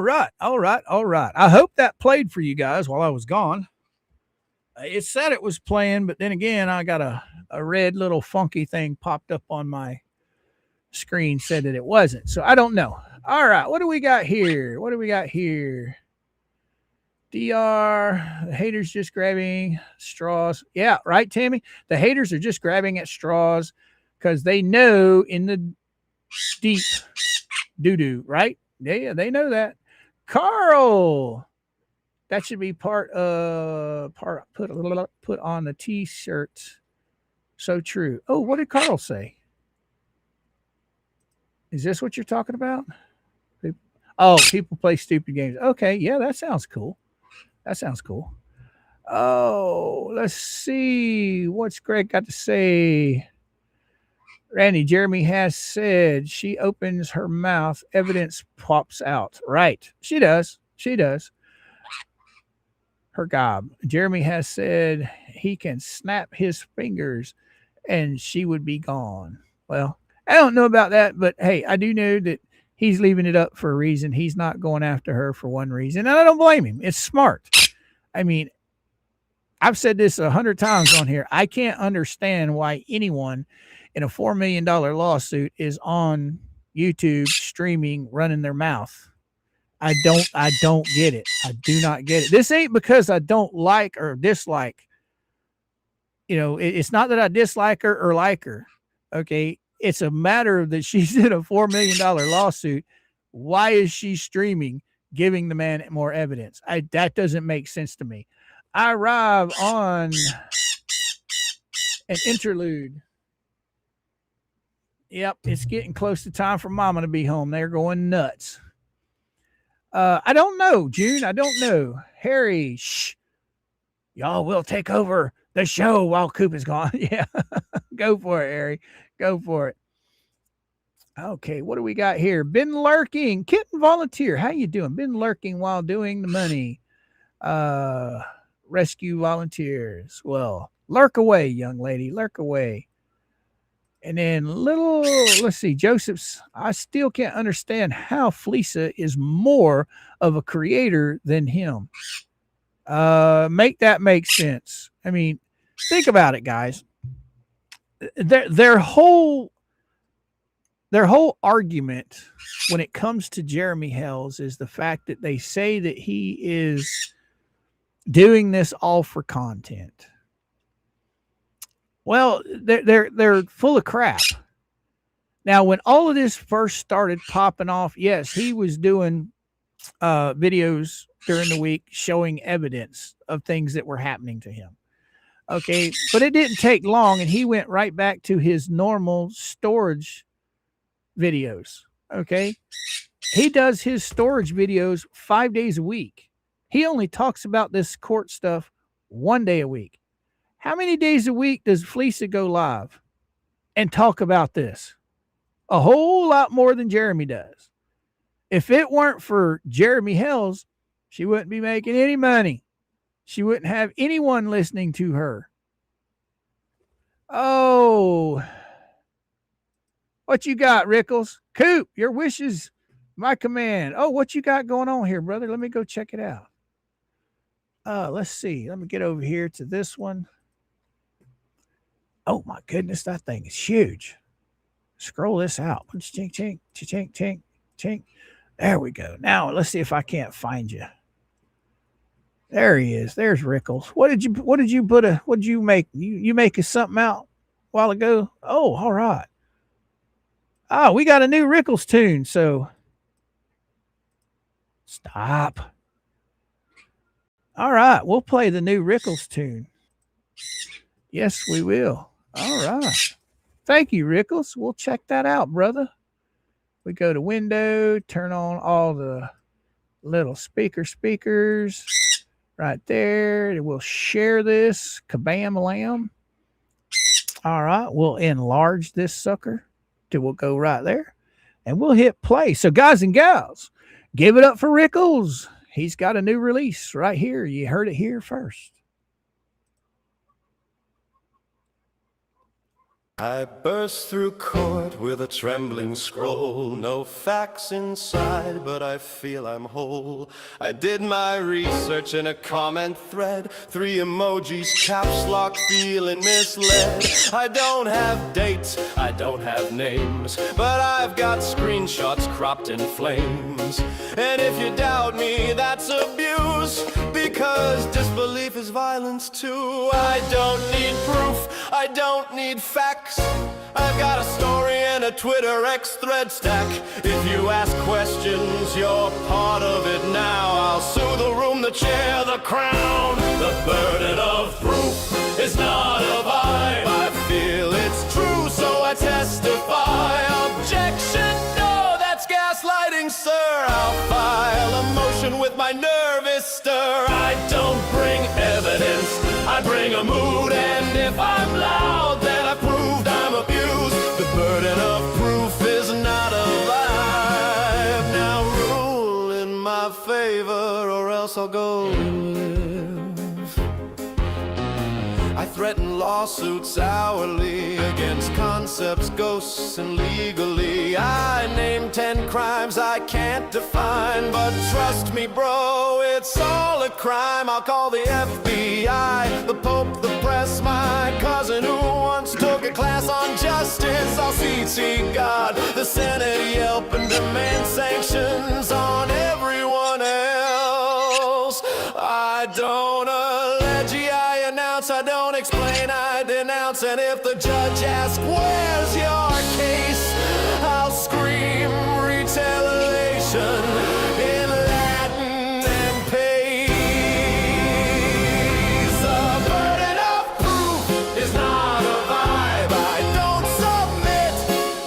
right. I hope that played for you guys while I was gone. It said it was playing, but then again, I got a red little funky thing popped up on my screen, said that it wasn't. So I don't know. All right, what do we got here? DR, the haters just grabbing straws. Yeah, right, Tammy? The haters are just grabbing at straws because they know in the deep doo-doo, right? Yeah, they know that. Carl, that should be put on the t-shirt. So true. Oh, what did Carl say? Is this what you're talking about? Oh, people play stupid games. Okay, yeah, that sounds cool. Oh, let's see. What's Greg got to say? Randy, Jeremy has said she opens her mouth, evidence pops out. Right. She does. Her gob. Jeremy has said he can snap his fingers and she would be gone. Well, I don't know about that, but hey, I do know that he's leaving it up for a reason. He's not going after her for one reason, and I don't blame him. It's smart. I mean, I've said this 100 times on here. I can't understand why anyone in a $4 million lawsuit is on YouTube streaming, running their mouth. I don't get it. I do not get it. This ain't because I don't like or dislike. You know, it's not that I dislike her or like her. Okay. It's a matter of that she's in a $4 million lawsuit. Why is she streaming, giving the man more evidence? That doesn't make sense to me. I arrive on an interlude. Yep, it's getting close to time for Mama to be home. They're going nuts. I don't know, June. I don't know. Harry, shh. Y'all will take over the show while Coop is gone. Yeah, go for it, Harry. Go for it. Okay, what do we got here? Been lurking. Kitten volunteer. How you doing? Been lurking while doing the money. Rescue volunteers. Well, lurk away, young lady. Lurk away. And then let's see, Joseph's, I still can't understand how Fleesa is more of a creator than him. Make that make sense. I mean, think about it, guys. Their whole argument when it comes to Jeremy Hales is the fact that they say that he is doing this all for content. Well, they're full of crap. Now, when all of this first started popping off, yes, he was doing videos during the week showing evidence of things that were happening to him. Okay, but it didn't take long, and he went right back to his normal storage videos. Okay, he does his storage videos 5 days a week. He only talks about this court stuff 1 day a week. How many days a week does Fleesa go live and talk about this? A whole lot more than Jeremy does. If it weren't for Jeremy Hales, she wouldn't be making any money. She wouldn't have anyone listening to her. Oh, what you got, Rickles? Coop, your wishes, my command. Oh, what you got going on here, brother? Let me go check it out. Let's see. Let me get over here to this one. Oh my goodness, that thing is huge. Scroll this out. Chink, chink, chink, chink, chink. There we go. Now let's see if I can't find you. There he is. There's Rickles. What did you make? You make something out a while ago? Oh, all right. Oh, we got a new Rickles tune. So stop. All right, we'll play the new Rickles tune. Yes, we will. All right. Thank you, Rickles. We'll check that out, brother. We go to window, turn on all the little speakers right there. And we'll share this. Kabam lamb. All right. We'll enlarge this sucker till we'll go right there. And we'll hit play. So, guys and gals, give it up for Rickles. He's got a new release right here. You heard it here first. I burst through court with a trembling scroll. No facts inside, but I feel I'm whole. I did my research in a comment thread. 3 emojis, caps lock, feeling misled. I don't have dates, I don't have names, but I've got screenshots cropped in flames. And if you doubt me, that's abuse, because disbelief is violence too. I don't need proof, I don't need facts. I've got a story and a Twitter X thread stack. If you ask questions, you're part of it now. I'll sue the room, the chair, the crown. The burden of proof is not a vibe. I feel it's true, so I testify. Objection, no, that's gaslighting, sir. I'll file a motion with my nervous stir. I don't bring evidence, I bring a mood. And if I'm loud, then I proved I'm abused. The burden of proof is not a vibe. Now rule in my favor, or else I'll go live. I threaten lawsuits hourly against concepts, ghosts, and legally. I name 10 crimes I can't define, but trust me, bro, it's all a crime. I'll call the FBI, the Pope, the press, my cousin who once took a class on justice. I'll CC God, the Senate, Yelp, and demand sanctions on everyone else. I don't allege, I announce, I don't explain, I denounce. And if the judge asks, where's your case, I'll scream retaliation in Latin and pace. The burden of proof is not a vibe. I don't submit,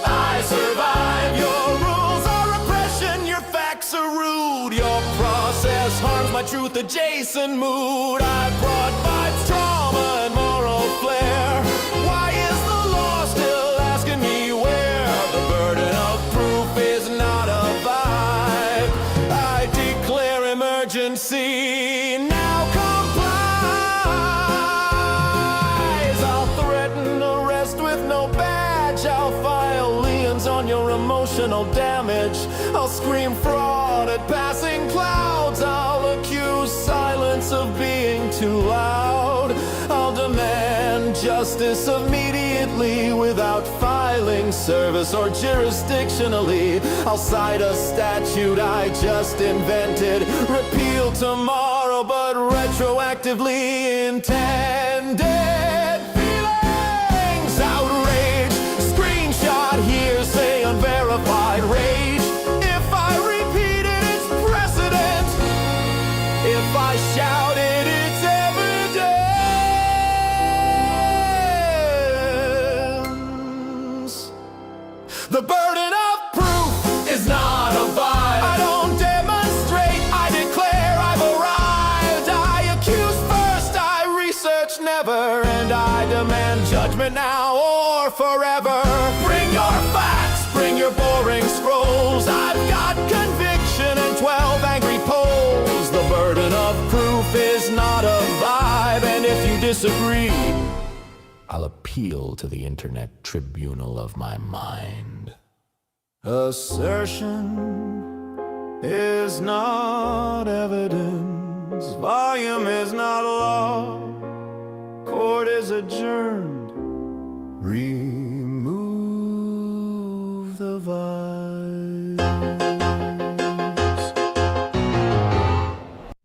I survive. Your rules are oppression, your facts are rude. Your process harms my truth adjacent mood. I brought vibes, trauma, and moral flair. Why is the law still asking me where? The burden of proof is not a vibe. I declare emergency, now complies. I'll threaten arrest with no badge. I'll file liens on your emotional damage. I'll scream fraud at passing clouds. I'll accuse silence of being too loud. I'll demand justice immediately without filing service or jurisdictionally. I'll cite a statute I just invented. Repeal tomorrow, but retroactively intended. Feelings, outrage, screenshot, hearsay, unverified rage. If I repeat it, it's precedent. If I shout it, it's evidence. The burden of proof is not a vibe. I don't demonstrate, I declare I've arrived. I accuse first, I research never, and I demand judgment now or forever. Bring your facts, bring your boring scrolls. I've got conviction and 12 angry polls. The burden of proof is not a vibe, and if you disagree, I'll appeal to the internet tribunal of my mind. Assertion is not evidence. Volume is not law. Court is adjourned. Remove the vibes.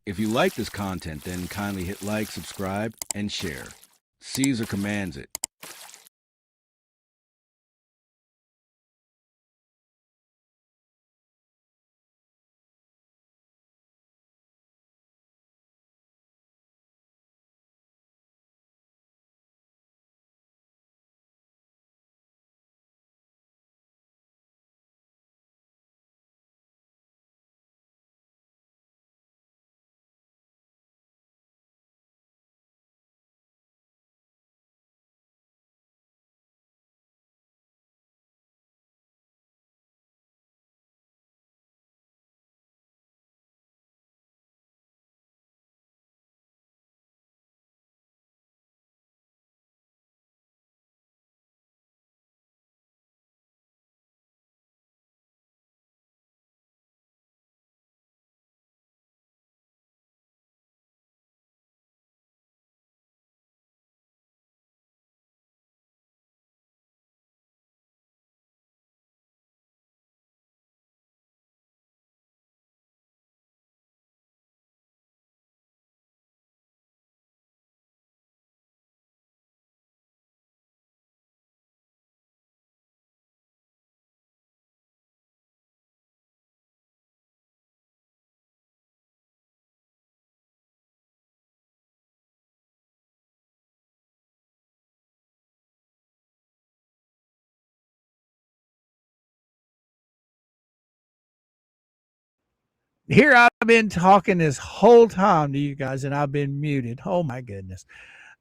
If you like this content, then kindly hit like, subscribe, and share. Caesar commands it. Here I've been talking this whole time to you guys, and I've been muted. Oh my goodness.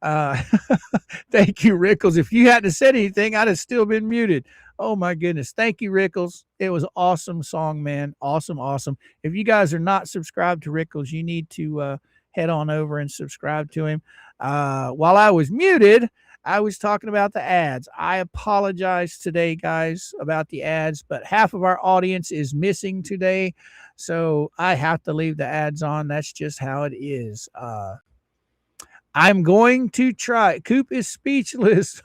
Thank you, Rickles. If you hadn't said anything, I'd have still been muted. Oh my goodness. Thank you, Rickles. It was an awesome song, man. Awesome, awesome. If you guys are not subscribed to Rickles, you need to head on over and subscribe to him. While I was muted, I was talking about the ads. I apologize today, guys, about the ads, but half of our audience is missing today, so I have to leave the ads on. That's just how it is. I'm going to try. Coop is speechless.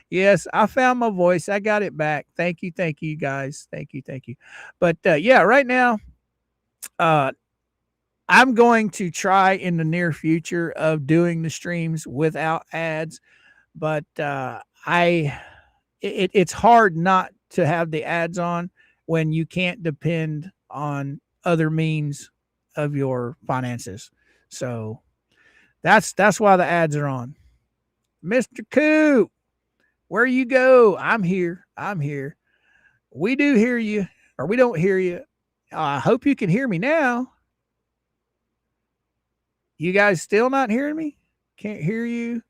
Yes, I found my voice. I got it back. Thank you, guys. Thank you. But yeah, right now, I'm going to try in the near future of doing the streams without ads. But it's hard not to have the ads on when you can't depend on other means of your finances. So that's why the ads are on. Mr. Coop, where you go? I'm here. We do hear you, or we don't hear you. I hope you can hear me now. You guys still not hearing me? Can't hear you.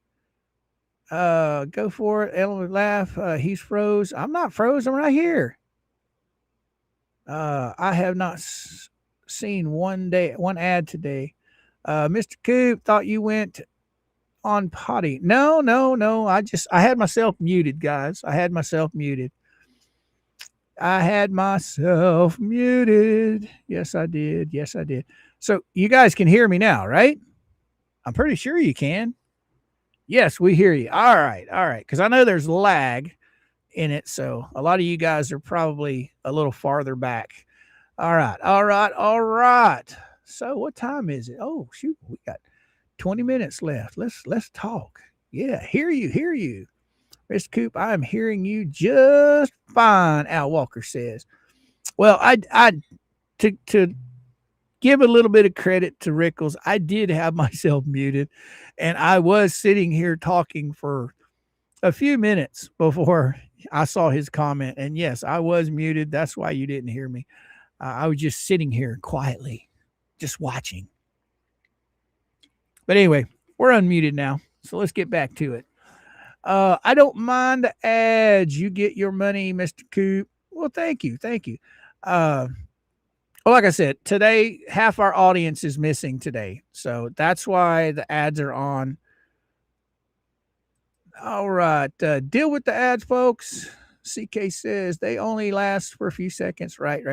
Go for it. Ellen laugh. He's froze. I'm not froze. I'm right here. I have not seen one ad today. Mr. Coop, thought you went on potty. No. I had myself muted, guys. I had myself muted. Yes, I did. So you guys can hear me now, right? I'm pretty sure you can. Yes, we hear you. All right. Because I know there's lag in it, so a lot of you guys are probably a little farther back. All right. So what time is it? Oh, shoot, we got 20 minutes left. Let's talk. Yeah, hear you. Mr. Coop, I'm hearing you just fine, Al Walker says. Well, to give a little bit of credit to Rickles, I did have myself muted, and I was sitting here talking for a few minutes before I saw his comment. And yes, I was muted. That's why you didn't hear me. I was just sitting here quietly, just watching. But anyway, we're unmuted now, so let's get back to it. I don't mind the ads. You get your money, Mr. Coop. Well, thank you. Well, like I said, today, half our audience is missing today. So that's why the ads are on. All right. Deal with the ads, folks. CK says they only last for a few seconds. Right.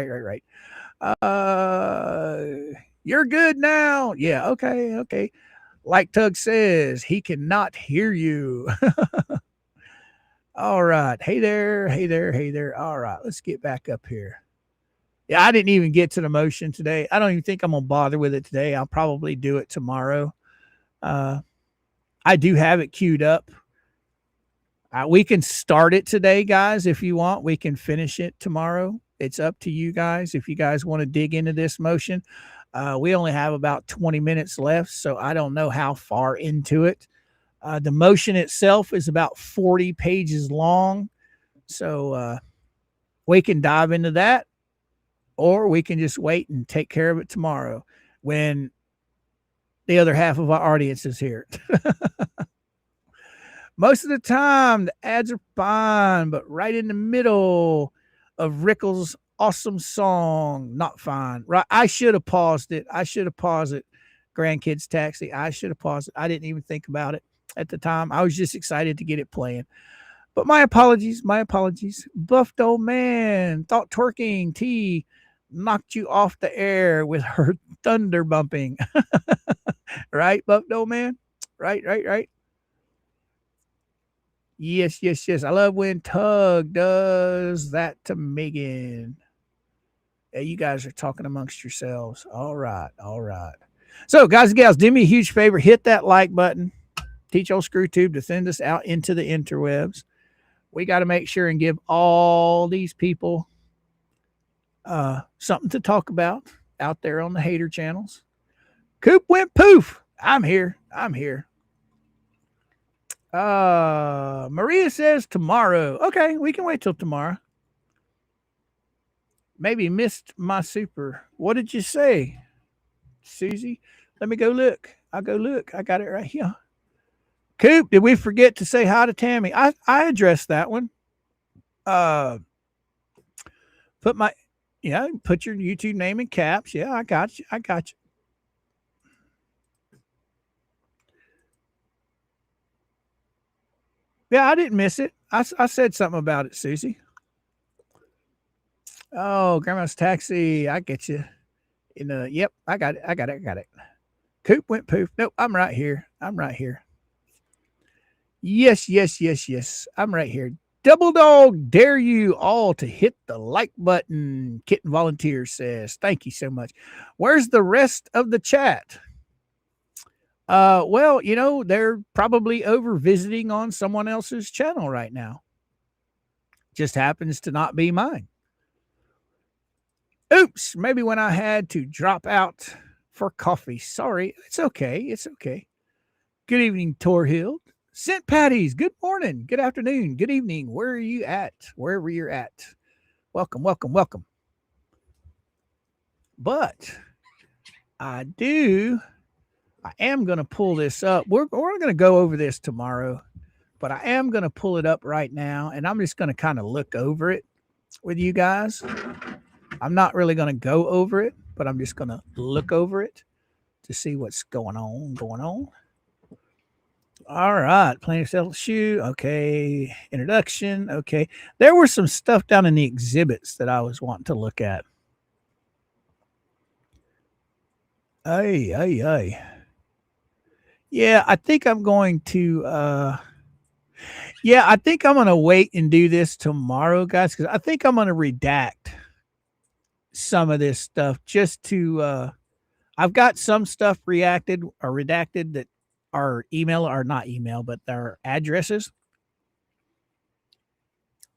You're good now. Yeah. Okay. Like Tug says, he cannot hear you. All right. Hey there. All right. Let's get back up here. Yeah, I didn't even get to the motion today. I don't even think I'm going to bother with it today. I'll probably do it tomorrow. I do have it queued up. We can start it today, guys, if you want. We can finish it tomorrow. It's up to you guys if you guys want to dig into this motion. We only have about 20 minutes left, so I don't know how far into it. The motion itself is about 40 pages long, so we can dive into that, or we can just wait and take care of it tomorrow when the other half of our audience is here. Most of the time, the ads are fine, but right in the middle of Rickles' awesome song, not fine. Right? I should have paused it. Grandkids Taxi. I should have paused it. I didn't even think about it at the time. I was just excited to get it playing. But my apologies. Buffed old man, thought twerking T knocked you off the air with her thunder bumping. Right, buffed old man? Right. Yes. I love when Tug does that to Megan. Yeah, you guys are talking amongst yourselves. All right. So, guys and gals, do me a huge favor. Hit that like button. Teach old ScrewTube to send us out into the interwebs. We got to make sure and give all these people something to talk about out there on the hater channels. Coop went poof. I'm here. Maria says tomorrow. Okay, we can wait till tomorrow. maybe missed my super. What did you say, Susie? Let me go look. I'll go look. I got it right here. Coop, did we forget to say hi to Tammy? I addressed that one. Put my, put your YouTube name in caps. Yeah, I got you. I got you. Yeah, I didn't miss it. I said something about it, Susie. Oh, Grandma's taxi. I get you. Yep, I got it. I got it. Coop went poof. Nope, I'm right here. Yes. I'm right here. Double dog, dare you all to hit the like button. Kitten Volunteer says, thank you so much. Where's the rest of the chat? Well, they're probably over visiting on someone else's channel right now. Just happens to not be mine. Oops, maybe when I had to drop out for coffee. Sorry, it's okay. Good evening, Tor Hill. St. Patty's, good morning, good afternoon, good evening. Where are you at? Wherever you're at. Welcome. But I am going to pull this up. We're going to go over this tomorrow, but I am going to pull it up right now, and I'm just going to kind of look over it with you guys. I'm not really going to go over it, but I'm just going to look over it to see what's going on. All right. Playing yourself shoe. Okay. Introduction. Okay. There was some stuff down in the exhibits that I was wanting to look at. Ay. Yeah, I think I'm going to I think I'm going to wait and do this tomorrow, guys, because I think I'm going to redact some of this stuff just to I've got some stuff redacted that are email, or not email, but their addresses.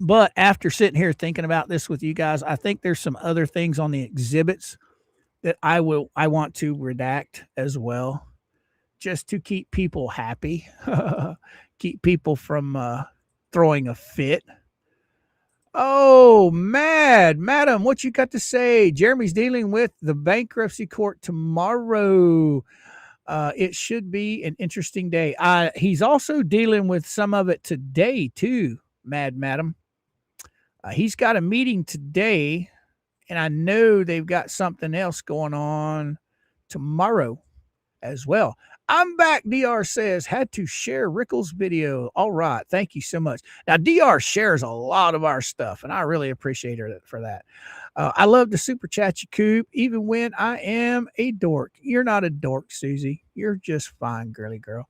But after sitting here thinking about this with you guys, I think there's some other things on the exhibits that I want to redact as well, just to keep people happy, keep people from throwing a fit. Oh, Madam, what you got to say? Jeremy's dealing with the bankruptcy court tomorrow. It should be an interesting day. He's also dealing with some of it today too, Madam. He's got a meeting today, and I know they've got something else going on tomorrow as well. I'm back, DR says, had to share Rickles' video. All right, thank you so much. Now, DR shares a lot of our stuff, and I really appreciate her for that. I love to super chat you, Coop, even when I am a dork. You're not a dork, Susie. You're just fine, girly girl.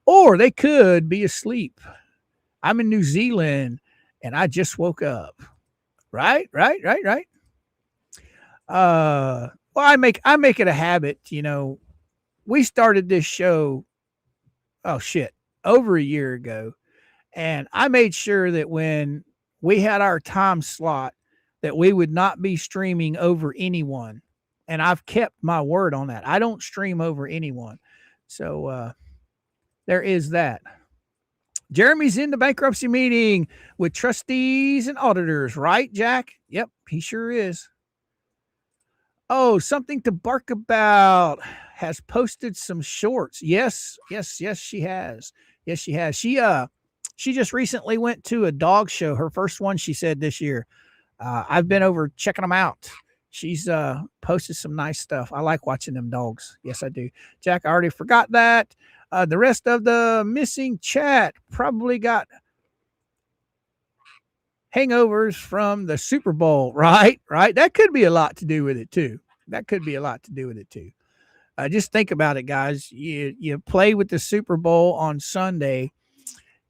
Or they could be asleep. I'm in New Zealand, and I just woke up. Right. Well, I make it a habit, we started this show, over a year ago. And I made sure that when we had our time slot, that we would not be streaming over anyone. And I've kept my word on that. I don't stream over anyone. So there is that. Jeremy's in the bankruptcy meeting with trustees and auditors, right, Jack? Yep, he sure is. Oh, something to bark about. Has posted some shorts. Yes, she has. Yes, she has. She just recently went to a dog show. Her first one, she said, this year. I've been over checking them out. She's posted some nice stuff. I like watching them dogs. Yes, I do. Jack, I already forgot that. The rest of the missing chat probably got hangovers from the Super Bowl, right? That could be a lot to do with it too. Just think about it, guys. You play with the Super Bowl on Sunday.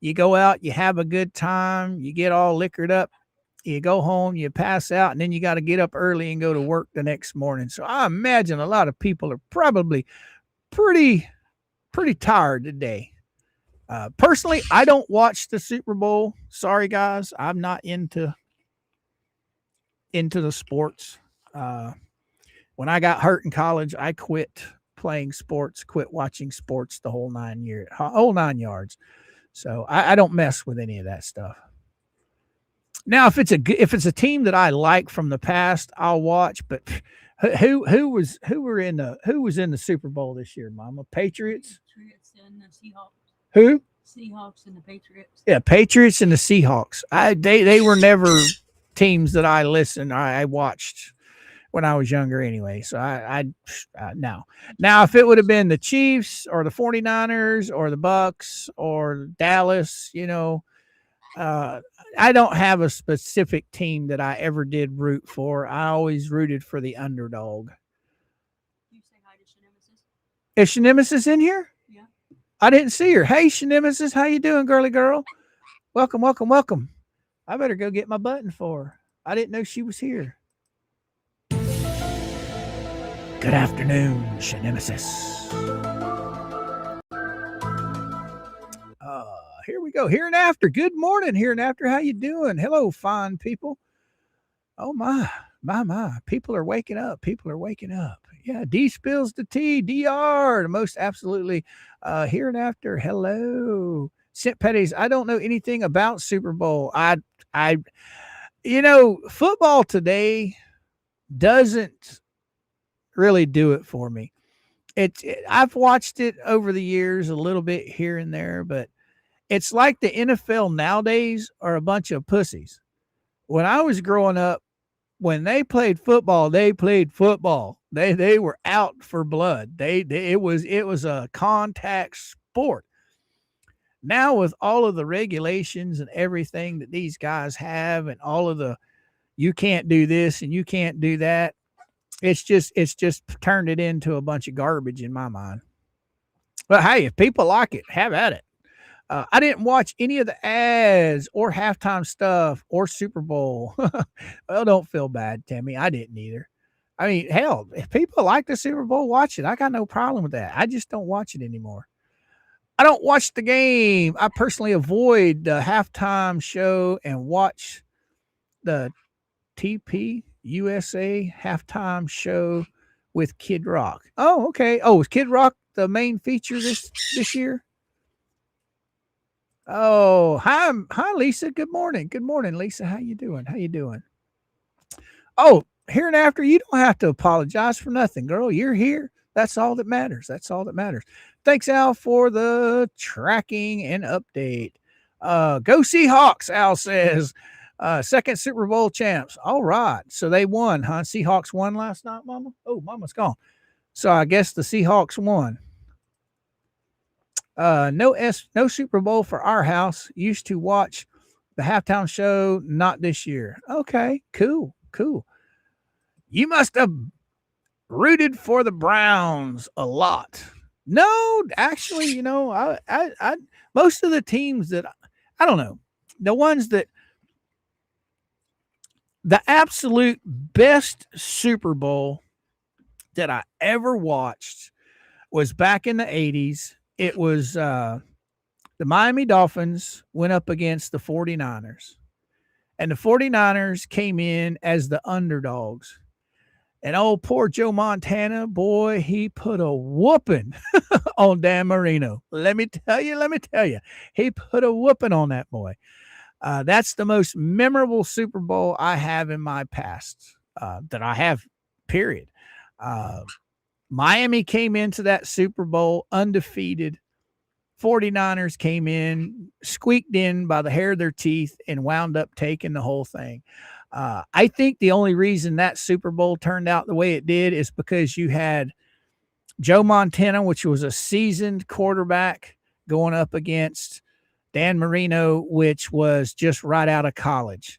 You go out, you have a good time, you get all liquored up, you go home, you pass out, and then you got to get up early and go to work the next morning. So I imagine a lot of people are probably pretty tired today. Personally, I don't watch the Super Bowl. Sorry, guys. I'm not into the sports. When I got hurt in college, I quit playing sports, quit watching sports the whole 9 yards. So I don't mess with any of that stuff. Now, if it's a team that I like from the past, I'll watch. But who was in the Super Bowl this year, Mama? Patriots? Patriots and the Seahawks. Who? Seahawks and the Patriots. Yeah, Patriots and the Seahawks. They were never teams that I watched when I was younger anyway. So no. Now, if it would have been the Chiefs or the 49ers or the Bucks or Dallas, I don't have a specific team that I ever did root for. I always rooted for the underdog. You say hi to Shinemesis? Is Shinemesis in here? Yeah. I didn't see her. Hey, Shinemesis, how you doing, girly girl? Welcome, welcome, welcome. I better go get my button for her. I didn't know she was here. Good afternoon, Shinemesis. Here we go. Here and after. Good morning, here and after. How you doing? Hello, fine people. Oh, my. People are waking up. People are waking up. Yeah, D spills the tea. DR, the most absolutely here and after. Hello. Cent Petties, I don't know anything about Super Bowl. Football today doesn't really do it for me. I've watched it over the years a little bit here and there, but it's like the NFL nowadays are a bunch of pussies. When I was growing up, when they played football, they played football. They were out for blood. It was a contact sport. Now with all of the regulations and everything that these guys have and all of the you can't do this and you can't do that, it's just turned it into a bunch of garbage in my mind. But hey, if people like it, have at it. I didn't watch any of the ads or halftime stuff or Super Bowl. Well, don't feel bad, Timmy. I didn't either. I mean, hell, if people like the Super Bowl, watch it. I got no problem with that. I just don't watch it anymore. I don't watch the game. I personally avoid the halftime show and watch the TP USA halftime show with Kid Rock. Oh, okay. Oh, is Kid Rock the main feature this year? Oh, hi, Lisa. Good morning. Good morning, Lisa. How you doing? How you doing? Oh, here and after, you don't have to apologize for nothing, girl. You're here. That's all that matters. That's all that matters. Thanks, Al, for the tracking and update. Go Seahawks, Al says. Second Super Bowl champs. All right. So they won, huh? Seahawks won last night, Mama? Oh, Mama's gone. So I guess the Seahawks won. No Super Bowl for our house. Used to watch the halftime show, not this year. Okay, cool. You must have rooted for the Browns a lot. No, actually, I most of the teams that I don't know, the ones that the absolute best Super Bowl that I ever watched was back in the 80s. It was the Miami Dolphins went up against the 49ers. And the 49ers came in as the underdogs. And old poor Joe Montana, boy, he put a whooping on Dan Marino. Let me tell you. He put a whooping on that boy. That's the most memorable Super Bowl I have in my past that I have, period. Miami came into that Super Bowl undefeated. 49ers came in, squeaked in by the hair of their teeth, and wound up taking the whole thing. I think the only reason that Super Bowl turned out the way it did is because you had Joe Montana, which was a seasoned quarterback, going up against Dan Marino, which was just right out of college.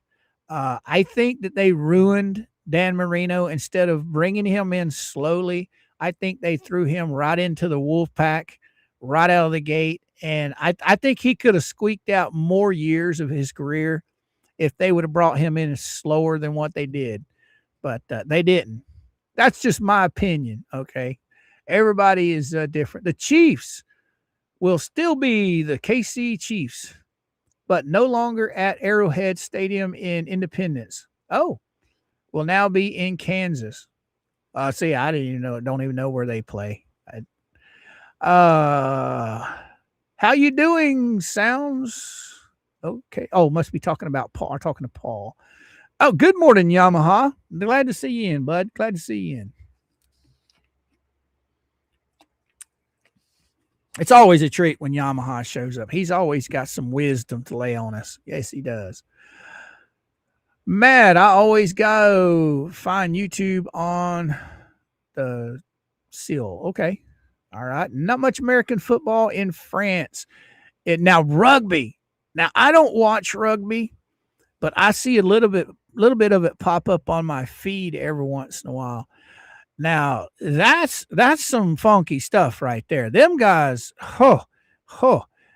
I think that they ruined Dan Marino. Instead of bringing him in slowly, I think they threw him right into the wolf pack right out of the gate. And I think he could have squeaked out more years of his career if they would have brought him in slower than what they did. But they didn't. That's just my opinion, okay? Everybody is different. The Chiefs will still be the KC Chiefs, but no longer at Arrowhead Stadium in Independence. Oh, will now be in Kansas. See, I don't even know where they play. How you doing, Sounds? Okay. Oh, must be talking about Paul. I'm talking to Paul. Oh, good morning, Yamaha. Glad to see you in, bud. Glad to see you in. It's always a treat when Yamaha shows up. He's always got some wisdom to lay on us. Yes, he does. Matt, I always go find YouTube on the seal. Okay. All right. Not much American football in France. Now rugby. Now I don't watch rugby, but I see a little bit of it pop up on my feed every once in a while. Now that's some funky stuff right there. Them guys,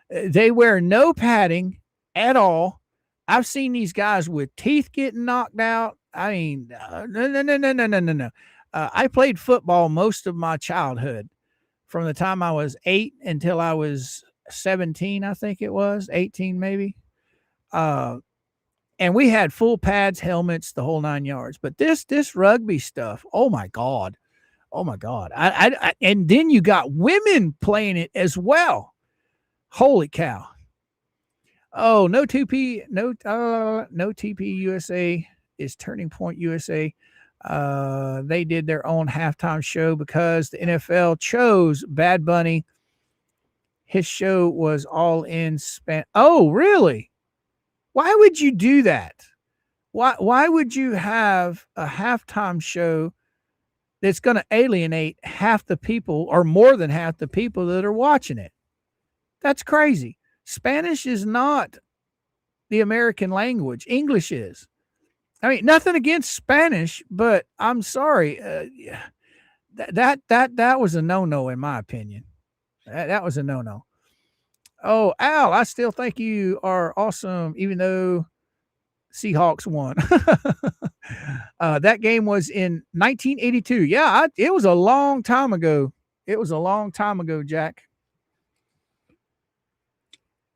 they wear no padding at all. I've seen these guys with teeth getting knocked out. I mean, no. I played football most of my childhood, from the time I was 8 until I was 17, I think it was 18, maybe. And we had full pads, helmets, the whole 9 yards. But this rugby stuff, oh my God. I and then you got women playing it as well. Holy cow. Oh, no TP USA is Turning Point USA. They did their own halftime show because the NFL chose Bad Bunny. His show was all in Spanish. Oh, really? Why would you do that? Why would you have a halftime show that's going to alienate half the people or more than half the people that are watching it? That's crazy. Spanish is not the American language. English is. I mean, nothing against Spanish, but I'm sorry. That was a no-no in my opinion. That was a no-no. Oh, Al, I still think you are awesome, even though Seahawks won. That game was in 1982. Yeah, it was a long time ago. Jack.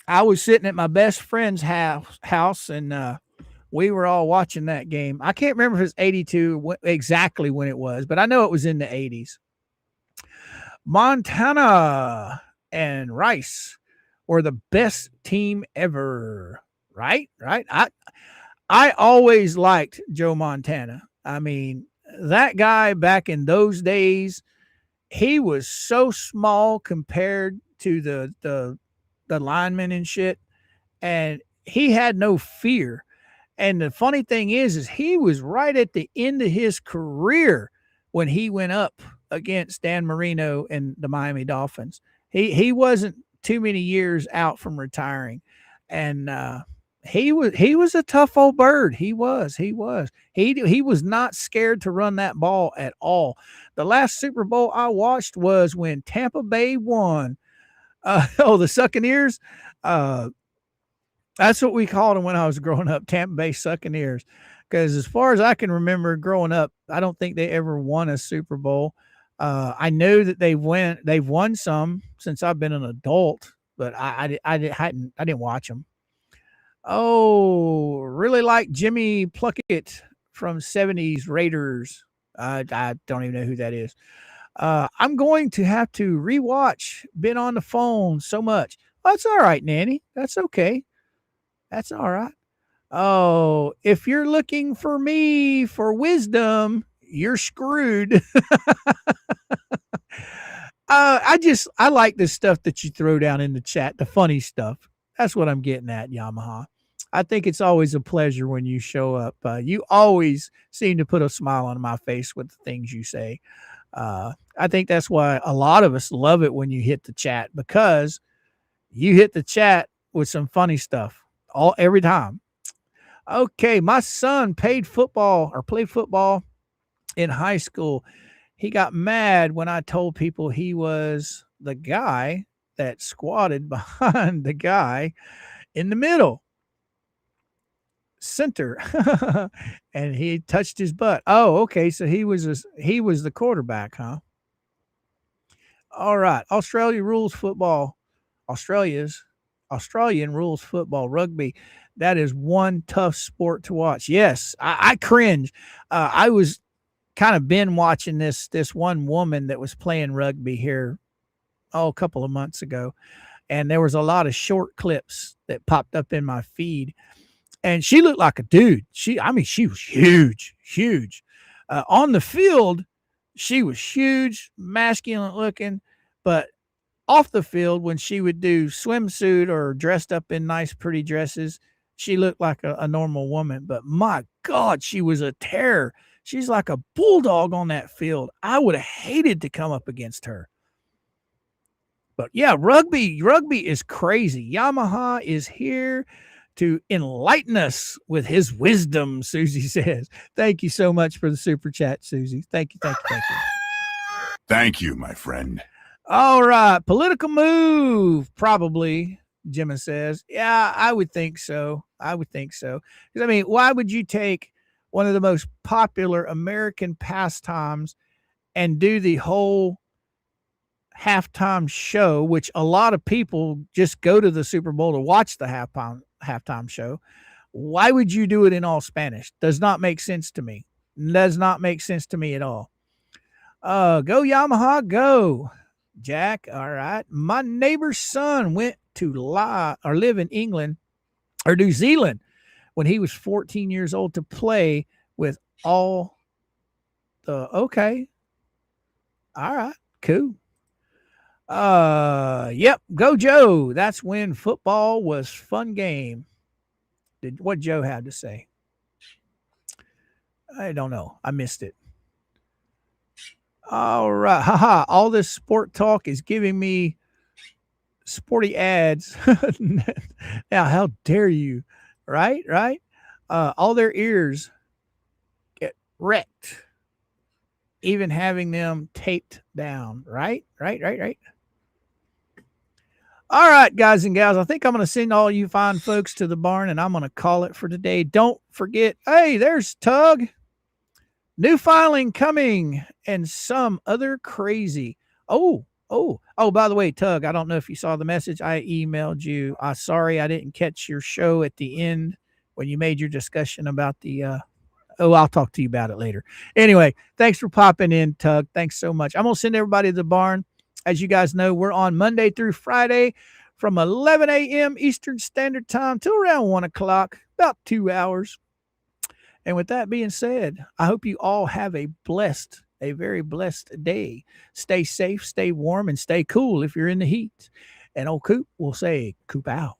I was sitting at my best friend's house, and we were all watching that game. I can't remember if it was 82 exactly when it was, but I know it was in the 80s. Montana and Rice were the best team ever. Right? I always liked Joe Montana. I mean, that guy back in those days, he was so small compared to the linemen and shit, and he had no fear. And the funny thing is he was right at the end of his career when he went up against Dan Marino and the Miami Dolphins. He wasn't too many years out from retiring, and he was a tough old bird. He was not scared to run that ball at all. The last Super Bowl I watched was when Tampa Bay won. The Succaneers. That's what we called them when I was growing up, Tampa Bay Succaneers. Because as far as I can remember growing up, I don't think they ever won a Super Bowl. I know that they've won some since I've been an adult, but I didn't watch them. Oh, really like Jimmy Plunkett from 70s Raiders. I don't even know who that is. I'm going to have to rewatch. Been on the phone so much. Oh, that's all right, Nanny. That's okay. That's all right. Oh, if you're looking for me for wisdom, you're screwed. I like this stuff that you throw down in the chat, the funny stuff. That's what I'm getting at, Yamaha. I think it's always a pleasure when you show up. You always seem to put a smile on my face with the things you say. I think that's why a lot of us love it when you hit the chat, because you hit the chat with some funny stuff every time. Okay, my son played football in high school. He got mad when I told people he was the guy that squatted behind the guy in the middle center and he touched his butt. Oh, okay. So he was the quarterback, huh? All right. Australian rules football. Australian rules football, rugby. That is one tough sport to watch. Yes, I cringe. I was kind of been watching this one woman that was playing rugby here a couple of months ago, and there was a lot of short clips that popped up in my feed, and she looked like a dude. She was huge. On the field, she was huge, masculine looking, but off the field, when she would do swimsuit or dressed up in nice, pretty dresses, she looked like a normal woman. But my God, she was a terror. She's like a bulldog on that field. I would have hated to come up against her. But yeah, rugby is crazy. Yamaha is here to enlighten us with his wisdom, Susie says. Thank you so much for the super chat, Susie. Thank you. Thank you, my friend. All right. Political move, probably, Jimmy says. Yeah, I would think so. Because, I mean, why would you take one of the most popular American pastimes and do the whole halftime show, which a lot of people just go to the Super Bowl to watch the halftime show? Why would you do it in all Spanish? Does not make sense to me. Does not make sense to me at all. Go Yamaha, go, Jack. All right. My neighbor's son went to live in England or New Zealand when he was 14 years old to play with all the, okay. All right, cool. Yep, go Joe. That's when football was fun game. What Joe had to say? I don't know. I missed it. All right. Haha. All this sport talk is giving me sporty ads. Now, how dare you? Right? All their ears get wrecked. Even having them taped down. Right. All right, guys and gals, I think I'm going to send all you fine folks to the barn, and I'm going to call it for today. Don't forget, hey, there's Tug. New filing coming and some other crazy. Oh, by the way, Tug, I don't know if you saw the message. I emailed you. Sorry I didn't catch your show at the end when you made your discussion about the I'll talk to you about it later. Anyway, thanks for popping in, Tug. Thanks so much. I'm going to send everybody to the barn. As you guys know, we're on Monday through Friday from 11 a.m. Eastern Standard Time till around 1 o'clock, about 2 hours. And with that being said, I hope you all have a very blessed day. Stay safe, stay warm, and stay cool if you're in the heat. And old Coop will say, Coop out.